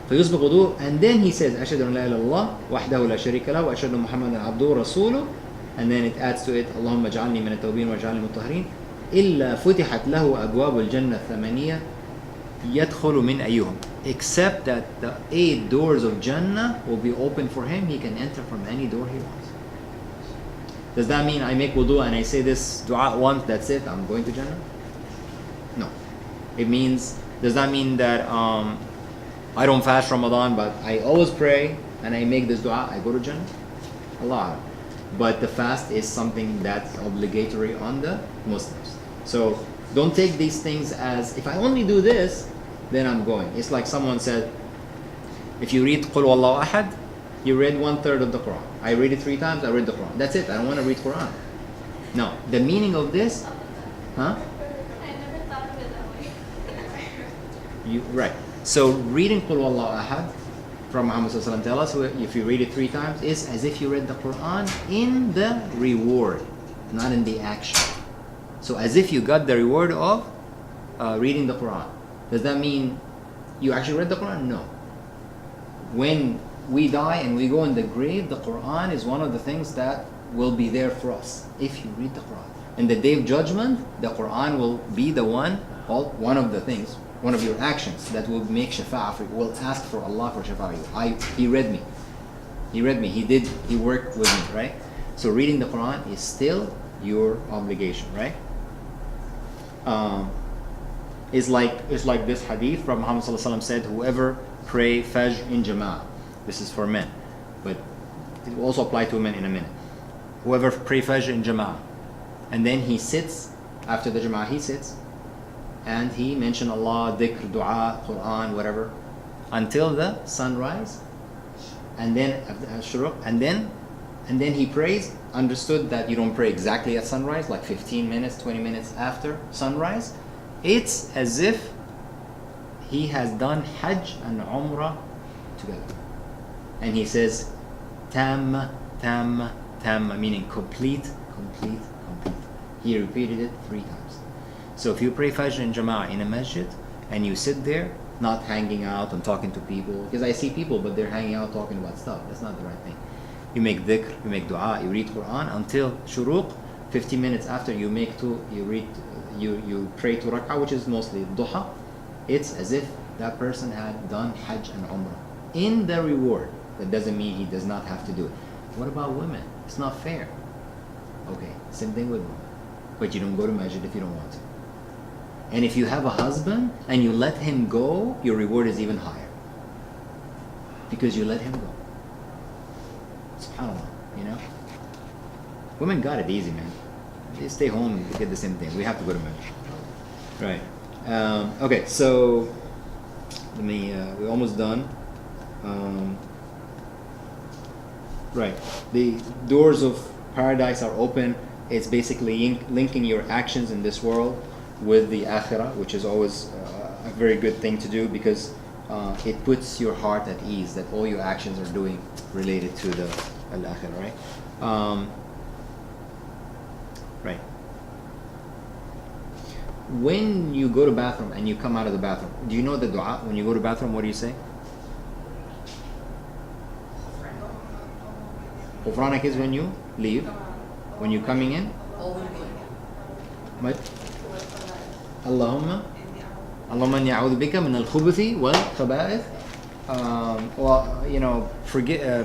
فيسبغ wudu, and then he says, أشهد أن لا إله إلا الله وحده لا شريك له وأشهد أن محمدا عبده ورسوله, and then it adds to it, اللهم اجعلني من التوابين واجعلني من المطهرين إلا فتحت له أبواب الجنة الثمانية يدخل من أيهم. except that the 8 doors of Jannah will be open for him. He can enter from any door he wants. Does that mean I make wudu and I say this dua once, that's it, I'm going to Jannah? No. It means, does that mean that I don't fast Ramadan, but I always pray and I make this dua, I go to Jannah? Allah. But the fast is something that's obligatory on the Muslims. So don't take these things as, if I only do this, then I'm going. It's like someone said, if you read Qul Wallahu Ahad, you read 1/3 of the Quran. I read it 3 times, I read the Quran. That's it, I don't want to read Quran. No, the meaning of this, huh? I never thought of it that way. Right. So reading Qul Wallahu Ahad from Muhammad Sallallahu Alaihi Wasallam tell us, if you read it 3 times, is as if you read the Quran in the reward, not in the action. So as if you got the reward of reading the Quran. Does that mean you actually read the Quran? No. When we die and we go in the grave, the Quran is one of the things that will be there for us if you read the Quran. In the day of judgment, the Quran will be the one of the things, one of your actions that will make shafa'ah for you, will ask for Allah for shafa'ah. He read me. He worked with me, right? So reading the Quran is still your obligation, right? It's like this hadith from Muhammad Sallallahu Alaihi Wasallam said, whoever pray Fajr in Jama'ah, this is for men, but it will also apply to women in a minute. Whoever pray Fajr in Jama'ah, and then he sits, after the Jama'ah he sits, and he mentioned Allah, dhikr, dua, Quran, whatever, until the sunrise, and then shuruq, and then he prays, understood that you don't pray exactly at sunrise, like 15 minutes, 20 minutes after sunrise. It's as if he has done Hajj and Umrah together. And he says, Tamma, tamma, tamma, meaning complete. He repeated it 3 times. So if you pray Fajr in Jama'ah in a masjid, and you sit there, not hanging out and talking to people, because I see people, but they're hanging out talking about stuff. That's not the right thing. You make dhikr, you make dua, you read Quran until shuruq. 15 minutes after you pray 2 rak'ah, which is mostly duha. It's as if that person had done Hajj and Umrah in the reward. That doesn't mean he does not have to do it. What about women? It's not fair. Okay, same thing with women. But you don't go to masjid if you don't want to. And if you have a husband and you let him go, your reward is even higher. Because you let him go. SubhanAllah, you know? Women got it easy, man. They stay home and they get the same thing. We have to go to masjid. Right. Okay, so we're almost done. Right. The doors of paradise are open. It's basically linking your actions in this world with the akhirah, which is always a very good thing to do, because it puts your heart at ease that all your actions are doing related to the al-akhirah, right? Right. When you go to bathroom and you come out of the bathroom, do you know the dua? When you go to bathroom, what do you say? Ghufranak is when you leave. When you're coming in, what? Allahumma inni a'udhu bika min al-khubuthi wal khaba'ith.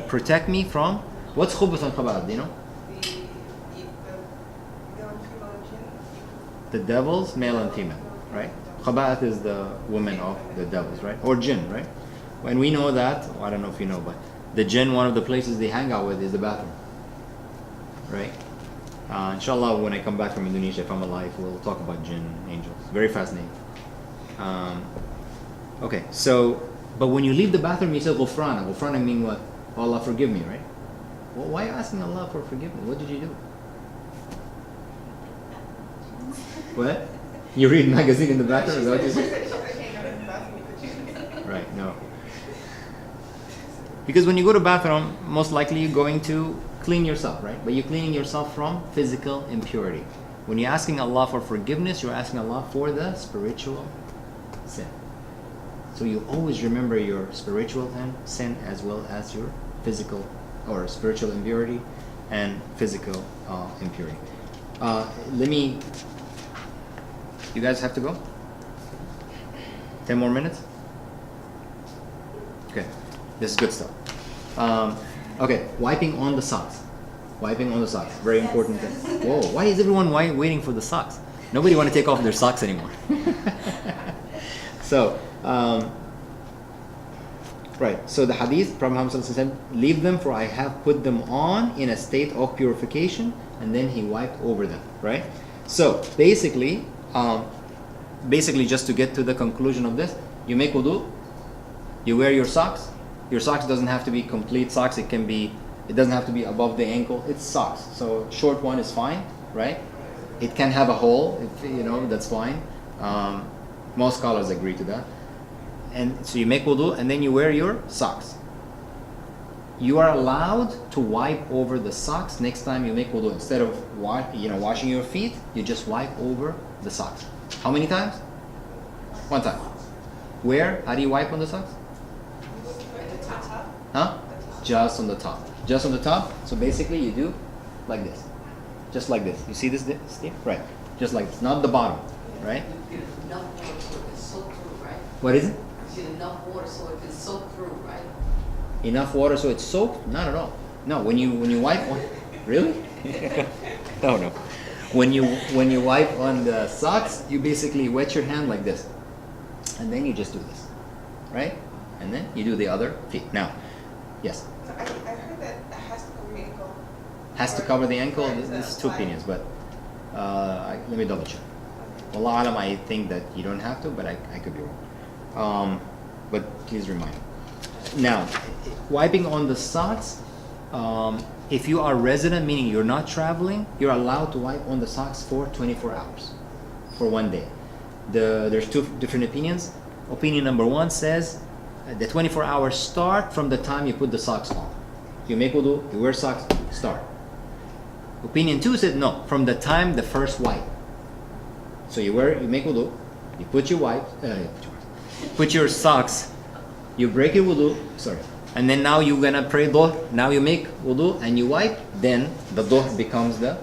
Protect me from, what's khubuth and khaba'ith, do you know? The devils, male and female, right? Khaba'ith is the women of the devils, right? Or jinn, right? When we know that, I don't know if you know, but the jinn, one of the places they hang out with is the bathroom, right? Inshallah, when I come back from Indonesia, if I'm alive, we'll talk about jinn, angels. Very fascinating. Okay, so, but when you leave the bathroom, you say ghufrana. Ghufrana mean what? Oh, Allah forgive me, right? Well, why are you asking Allah for forgiveness? What did you do? What? You read magazine in the bathroom? Is that what you say? Right, no. Because when you go to bathroom, most likely you're going to clean yourself, right? But you're cleaning yourself from physical impurity. When you're asking Allah for forgiveness, you're asking Allah for the spiritual sin. So you always remember your spiritual sin as well as your physical or spiritual impurity and physical impurity. You guys have to go? 10 more minutes? This is good stuff. Okay, wiping on the socks. Wiping on the socks. Very important thing. Whoa, why is everyone waiting for the socks? Nobody want to take off their socks anymore. So, right. So the hadith, Prophet Muhammad said, leave them for I have put them on in a state of purification, and then he wiped over them, right? So basically just to get to the conclusion of this, you make wudu, you wear your socks. Your socks doesn't have to be complete socks. It doesn't have to be above the ankle. It's socks. So short one is fine, right? It can have a hole, if that's fine. Most scholars agree to that. And so you make wudu and then you wear your socks. You are allowed to wipe over the socks next time you make wudu. Instead of washing your feet, you just wipe over the socks. How many times? One time. Where? How do you wipe on the socks? At the top. Huh? Just on the top. Just on the top. So basically you do like this. Just like this. You see this, Steve? Right. Just like this. Not the bottom. Right? You get enough water so it can soak through, right? What is it? You get enough water so it can soak through, right? Enough water so it's soaked? Not at all. No, when you wipe on, really? No. When you wipe on the socks, you basically wet your hand like this, and then you just do this, right? And then you do the other feet. Now, yes. So I heard that it has to cover your ankle. Has to cover the ankle. This is two opinions, but let me double check. Wallahu alam, I think that you don't have to, but I could be wrong. But please remind me. Now, wiping on the socks, if you are resident, meaning you're not traveling, you're allowed to wipe on the socks for 24 hours, for one day. There's two different opinions. Opinion number one says the 24 hours start from the time you put the socks on. You make wudu, you wear socks, start. Opinion two said no, from the time the first wipe. So you make wudu, you put your socks, you break your wudu, and then now you're gonna pray dhuhr. Now you make wudu and you wipe, then the dhuhr becomes the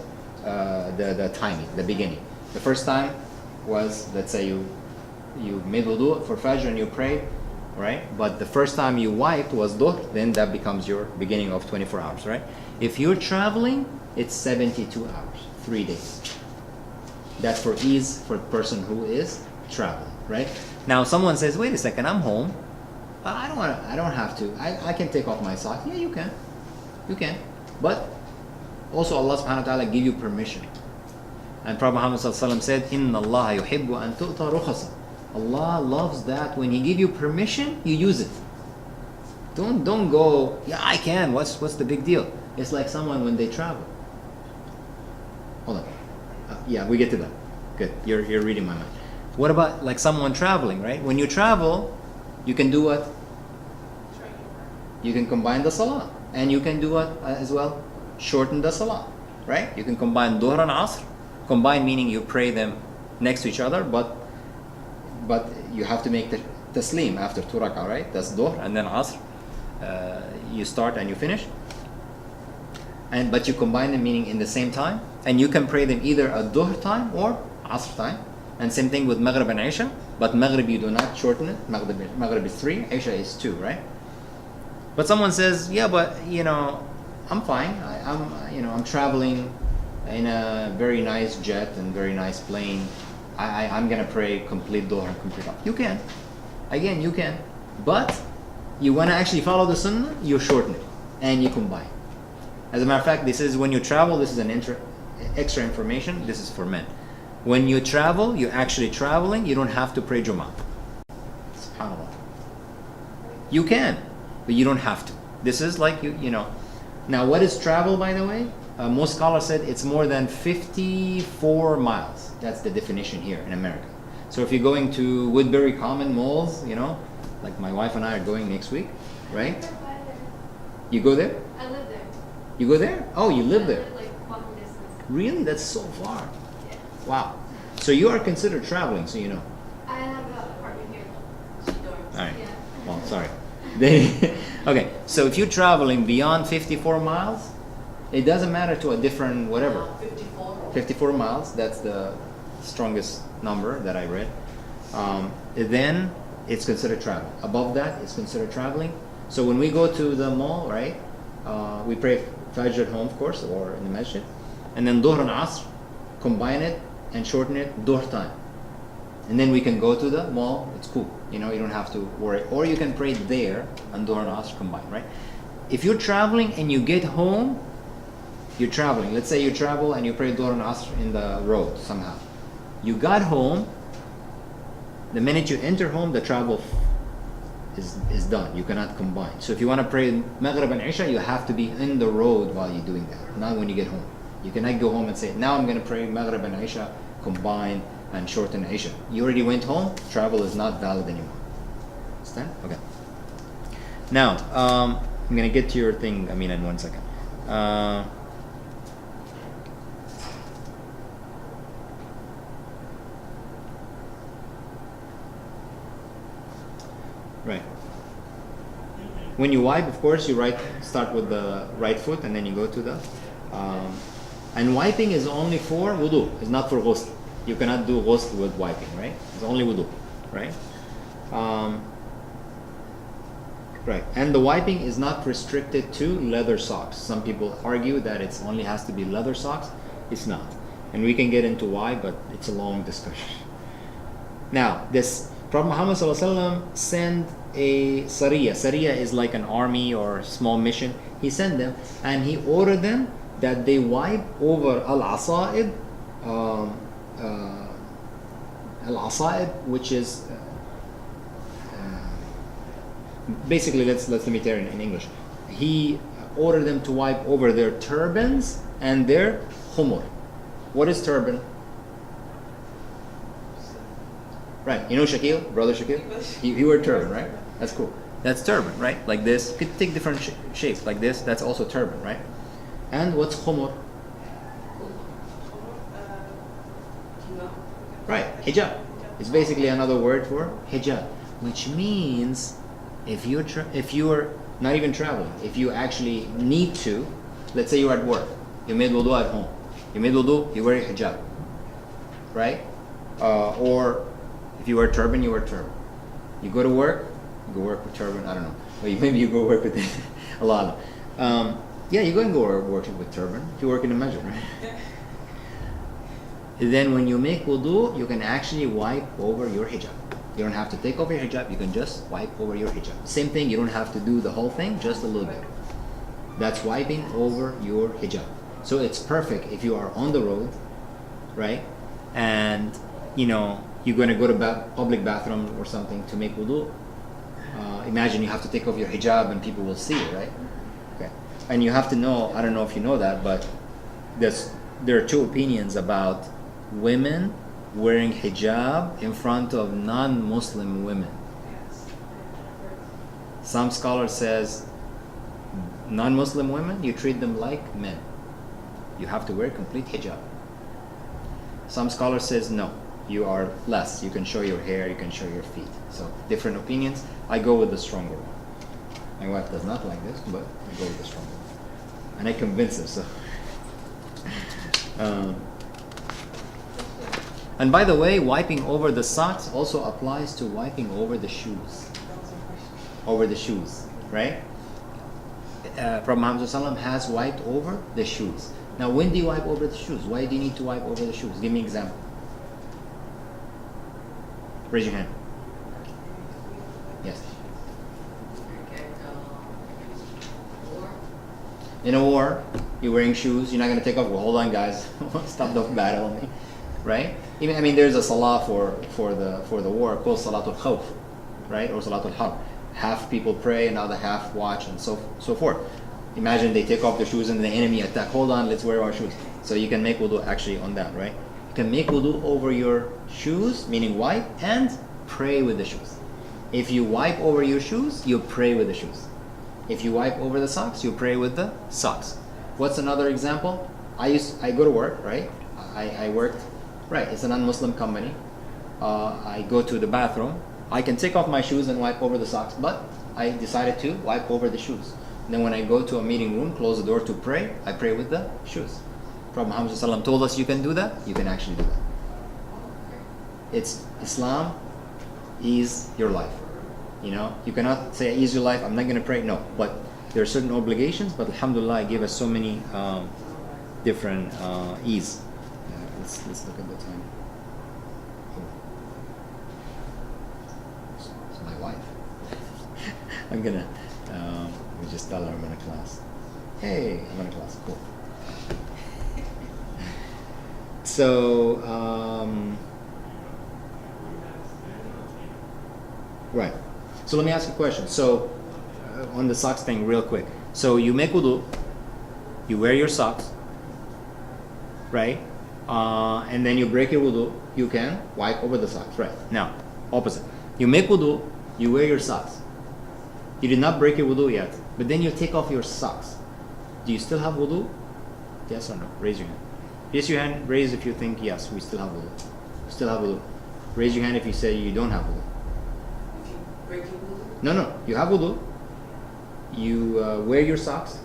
timing, the beginning. The first time was, let's say you made wudu for fajr and you prayed, right? But the first time you wiped was dhuhr, then that becomes your beginning of 24 hours, right? If you're traveling, it's 72 hours, 3 days. That's for ease for the person who is traveling, right? Now someone says, wait a second, I'm home. I don't have to. I can take off my socks. Yeah, you can. You can. But also Allah subhanahu wa ta'ala give you permission. And Prophet Muhammad sallallahu alaihi wasallam said, Inna Allah yuhibbu an tu'ta rukhasa. Allah loves that when He give you permission, you use it. Don't go, yeah, I can. What's the big deal? It's like someone when they travel. Hold on. Yeah, we get to that. Good. You're reading my mind. What about like someone traveling, right? When you travel, you can do what? You can combine the salah. And you can do what as well? Shorten the salah, right? You can combine dhuhr and asr. Combine meaning you pray them next to each other, but you have to make the taslim after 2 rak'ah, right? That's dhuhr, and then asr. You start and you finish. But you combine them meaning in the same time. And you can pray them either at dhuhr time or asr time. And same thing with maghrib and isha. But maghrib you do not shorten it. Maghrib is 3, isha is 2, right? But someone says, yeah, but I'm fine. I'm traveling in a very nice jet and very nice plane. I'm gonna pray complete dhuhr and complete asr. You can. Again, you can. But you wanna actually follow the sunnah, you shorten it and you combine. As a matter of fact, this is when you travel, this is an extra information, this is for men. When you travel, you're actually traveling, you don't have to pray Jummah. SubhanAllah. You can, but you don't have to. This is like, Now, what is travel, by the way? Most scholars said it's more than 54 miles. That's the definition here in America. So if you're going to Woodbury Common Malls, like my wife and I are going next week, right? You go there? I live there. You go there? Oh, you live there. I live like walking distance. Really? That's so far. Yeah. Wow. So you are considered traveling, so you know. I have an apartment here though. She dorms. All right. Yeah. Well, sorry. Okay, so if you're traveling beyond 54 miles, it doesn't matter to a different whatever. 54. 54 miles, that's the strongest number that I read. Then it's considered travel. Above that, it's considered traveling. So when we go to the mall, right, we pray Fajr at home, of course, or in the masjid, and then Dhuhr and Asr, combine it and shorten it, Dhuhr time. And then we can go to the mall, it's cool, you know, you don't have to worry. Or you can pray there and Dhuhr and Asr combined, right? If you're traveling and you get home, you're traveling. Let's say you travel and you pray Dhuhr and Asr in the road somehow. You got home, the minute you enter home, the travel is done. You cannot combine. So if you want to pray Maghrib and Isha, you have to be in the road while you're doing that, not when you get home. You cannot go home and say, now I'm going to pray Maghrib and Isha, combine and shorten Isha. You already went home, travel is not valid anymore. Understand? Okay. Now, I'm going to get to your thing, Amina, in 1 second. Right. When you wipe, of course, you start with the right foot and then you go to the... and wiping is only for wudu. It's not for ghusl. You cannot do ghusl with wiping, right? It's only wudu, right? Right. And the wiping is not restricted to leather socks. Some people argue that it only has to be leather socks. It's not. And we can get into why, but it's a long discussion. Now, this Prophet Muhammad ﷺ sent a Sariya. Sariya is like an army or small mission. He sent them and he ordered them that they wipe over al-asa'ib, which is basically, let me tell you in English. He ordered them to wipe over their turbans and their khumur. What is turban? Right, you know Shakil, brother Shakil? He wore turban, right? That's cool. That's turban, right? Like this. Could take different shapes, like this. That's also turban, right? And what's khumur? Right, hijab. It's basically another word for hijab, which means if you're not even traveling, if you actually need to, let's say you're at work, you made wudu at home, you made wudu, you wear a hijab, right? Or if you wear turban, you wear turban. You go to work, you go work with turban. I don't know. Or maybe you go work with a lot of. Yeah, you go and go work with turban. If you work in a masjid, right? Then when you make wudu, you can actually wipe over your hijab. You don't have to take off your hijab. You can just wipe over your hijab. Same thing. You don't have to do the whole thing. Just a little bit. That's wiping over your hijab. So it's perfect if you are on the road, right? And you know you're going to go to public bathroom or something to make wudu. Imagine you have to take off your hijab and people will see it, right? Okay. And you have to know, I don't know if you know that, but there are two opinions about women wearing hijab in front of non-Muslim women. Some scholar says non-Muslim women, you treat them like men. You have to wear complete hijab. Some scholar says no, you are less. You can show your hair, you can show your feet. So different opinions. I go with the stronger one. My wife does not like this, but I go with the stronger one. And I convince her, so. And by the way, wiping over the socks also applies to wiping over the shoes. Over the shoes, right? Prophet Muhammad ﷺ has wiped over the shoes. Now, when do you wipe over the shoes? Why do you need to wipe over the shoes? Give me an example. Raise your hand. Yes. In a war, you're wearing shoes. You're not going to take off. Well, hold on, guys. Stop the battle on me, right? Even, I mean, there's a salah for the war called Salatul Khawf, right? Or Salatul Harb. Half people pray and the other half watch and so forth. Imagine they take off their shoes and the enemy attack. Hold on, let's wear our shoes. So you can make wudu actually on that, right? You can make wudu over your shoes, meaning wipe, and pray with the shoes. If you wipe over your shoes, you pray with the shoes. If you wipe over the socks, you pray with the socks. What's another example? I go to work, right? I worked, right? It's a non-Muslim company. I go to the bathroom. I can take off my shoes and wipe over the socks, but I decided to wipe over the shoes. And then when I go to a meeting room, close the door to pray, I pray with the shoes. Prophet Muhammad ﷺ told us you can do that. You can actually do that. It's Islam is your life. You know, you cannot say ease your life, I'm not going to pray. No, but there are certain obligations, but alhamdulillah, it gave us so many different ease. Let's look at the time. It's my wife. I'm gonna we just tell her I'm in a class. Hey, I'm in a class. Cool. So right. So let me ask you a question. So on the socks thing, real quick. So you make wudu, you wear your socks, right? And then you break your wudu. You can wipe over the socks, right? Now, opposite. You make wudu, you wear your socks. You did not break your wudu yet, but then you take off your socks. Do you still have wudu? Yes or no? Raise your hand. Raise your hand. Raise if you think yes, we still have wudu. Still have wudu. Raise your hand if you say you don't have wudu. If you break your wudu, No, you have wudu. You wear your socks,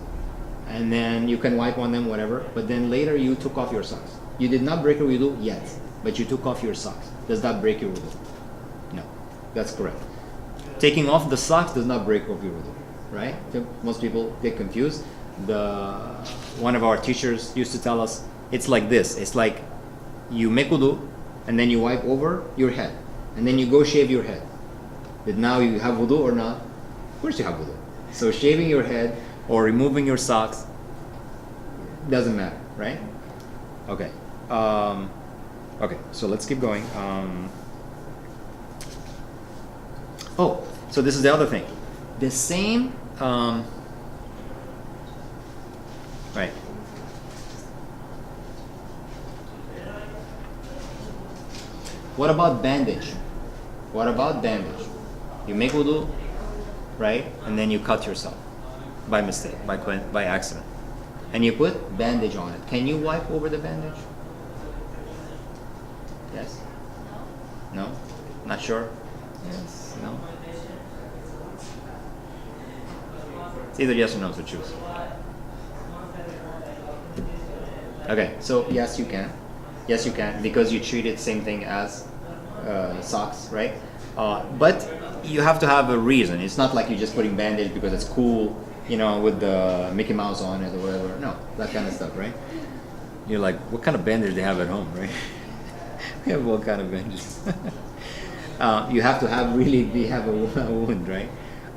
and then you can wipe on them, whatever. But then later you took off your socks. You did not break your wudu yet, but you took off your socks. Does that break your wudu? No, that's correct. Taking off the socks does not break off your wudu, right? So most people get confused. One of our teachers used to tell us it's like this. It's like you make wudu, and then you wipe over your head, and then you go shave your head. But now you have wudu or not? Of course you have wudu. So shaving your head or removing your socks doesn't matter, right? Okay. Okay, so let's keep going. Oh, so this is the other thing. The same, right. What about bandage? What about bandage? You make wudu, right? And then you cut yourself by mistake, by accident. And you put bandage on it. Can you wipe over the bandage? Yes? No? Not sure? Yes? No? It's either yes or no, so choose. Okay, so yes you can. Yes you can, because you treat it same thing as socks, right? But you have to have a reason. It's not like you're just putting bandage because it's cool, you know, with the Mickey Mouse on it or whatever. No, that kind of stuff, right? You're like, what kind of bandage they have at home, right? We have all kind of bandages. You have to have a wound, right?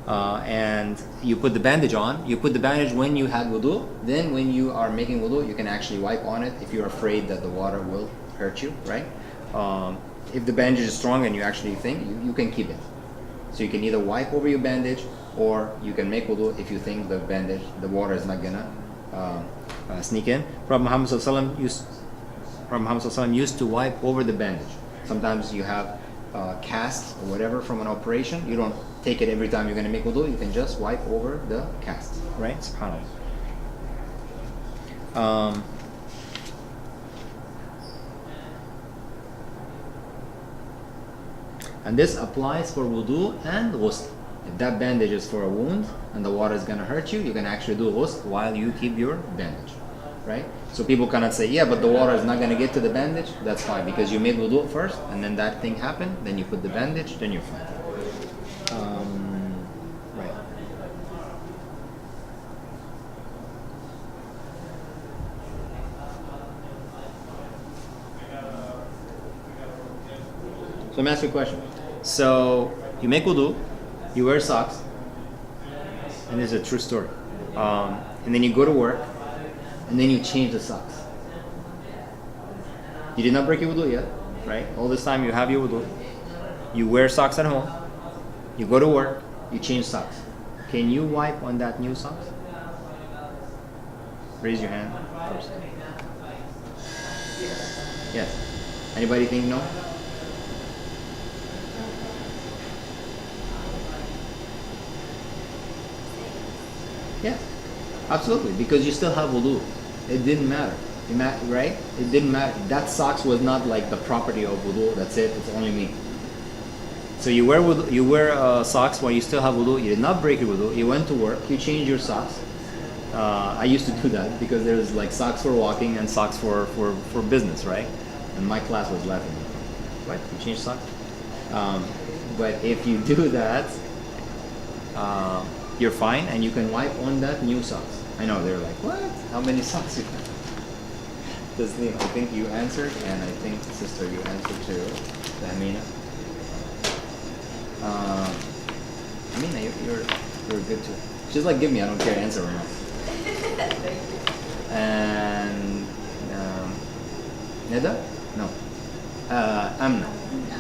And you put the bandage on. You put the bandage when you had wudu. Then when you are making wudu, you can actually wipe on it if you're afraid that the water will hurt you, right? If the bandage is strong and you actually think, you can keep it. So you can either wipe over your bandage or you can make wudu if you think the water is not gonna sneak in. Prophet Muhammad Sallallahu Alaihi Wasallam used to wipe over the bandage. Sometimes you have cast or whatever from an operation. You don't take it every time you're going to make wudu. You can just wipe over the cast, right? SubhanAllah. And this applies for wudu and ghusl. If that bandage is for a wound and the water is going to hurt you, you can actually do ghusl while you keep your bandage, right? So people cannot say, yeah, but the water is not going to get to the bandage. That's fine, because you made wudu first and then that thing happened, then you put the bandage, then you're fine. Right. So let me ask you a question. So you make wudu, you wear socks, and this is a true story. And then you go to work, and then you change the socks. You did not break your wudu yet, right? All this time you have your wudu. You wear socks at home. You go to work, you change socks. Can you wipe on that new socks? Raise your hand first. Yes. Anybody think no? Yeah, absolutely, because you still have wudu. It didn't matter, right? It didn't matter. That socks was not like the property of wudu. That's it. It's only me. So you wear wudu, you wear socks while you still have wudu. You did not break your wudu. You went to work. You changed your socks. I used to do that because there's like socks for walking and socks for business, right? And my class was laughing. What? You change socks? But if you do that you're fine, and you can wipe on that new socks. I know they're like, what? How many socks you have? Tasneem, I think you answered, and I think sister you answered too. Amina. Amina, you're good too. She's like, give me, I don't care, answer or not. And Neda? No. Amna. Yeah.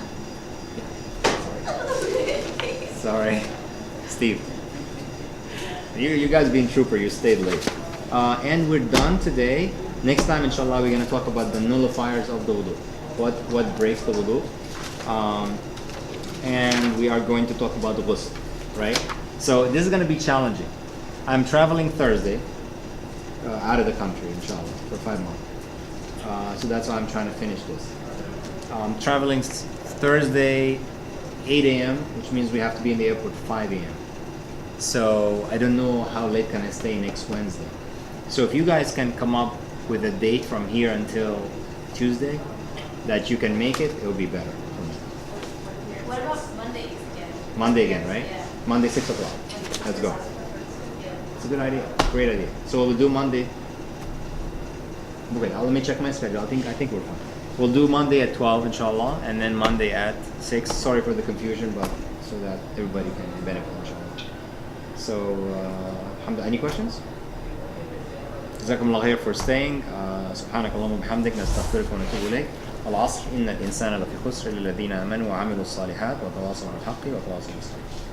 Sorry. Steve. You guys being trooper, you stayed late. And we're done today. Next time, inshallah, we're going to talk about the nullifiers of the wudu. What breaks the wudu. And we are going to talk about the ghusl, right? So this is going to be challenging. I'm traveling Thursday out of the country, inshallah, for 5 months. So that's why I'm trying to finish this. Traveling Thursday, 8 a.m., which means we have to be in the airport 5 a.m. So I don't know how late can I stay next Wednesday. So if you guys can come up with a date from here until Tuesday that you can make it, it'll be better for me. What about Mondays again? Monday again, right? Yeah. Monday, 6 o'clock. Let's go. It's a good idea. Great idea. So we'll do Monday. Okay, let me check my schedule. I think we're fine. We'll do Monday at 12, inshallah, and then Monday at 6. Sorry for the confusion, but so that everybody can benefit, inshallah. So, alhamdulillah. Any questions? جزاكم الله خير for staying. سبحانك اللهم وبحمدك نستغفرك ونتوب إليك. العصر إن الإنسان لفي خسر إلا الذين آمنوا وعملوا الصالحات وتواصوا بالحق وتواصوا بالصبر.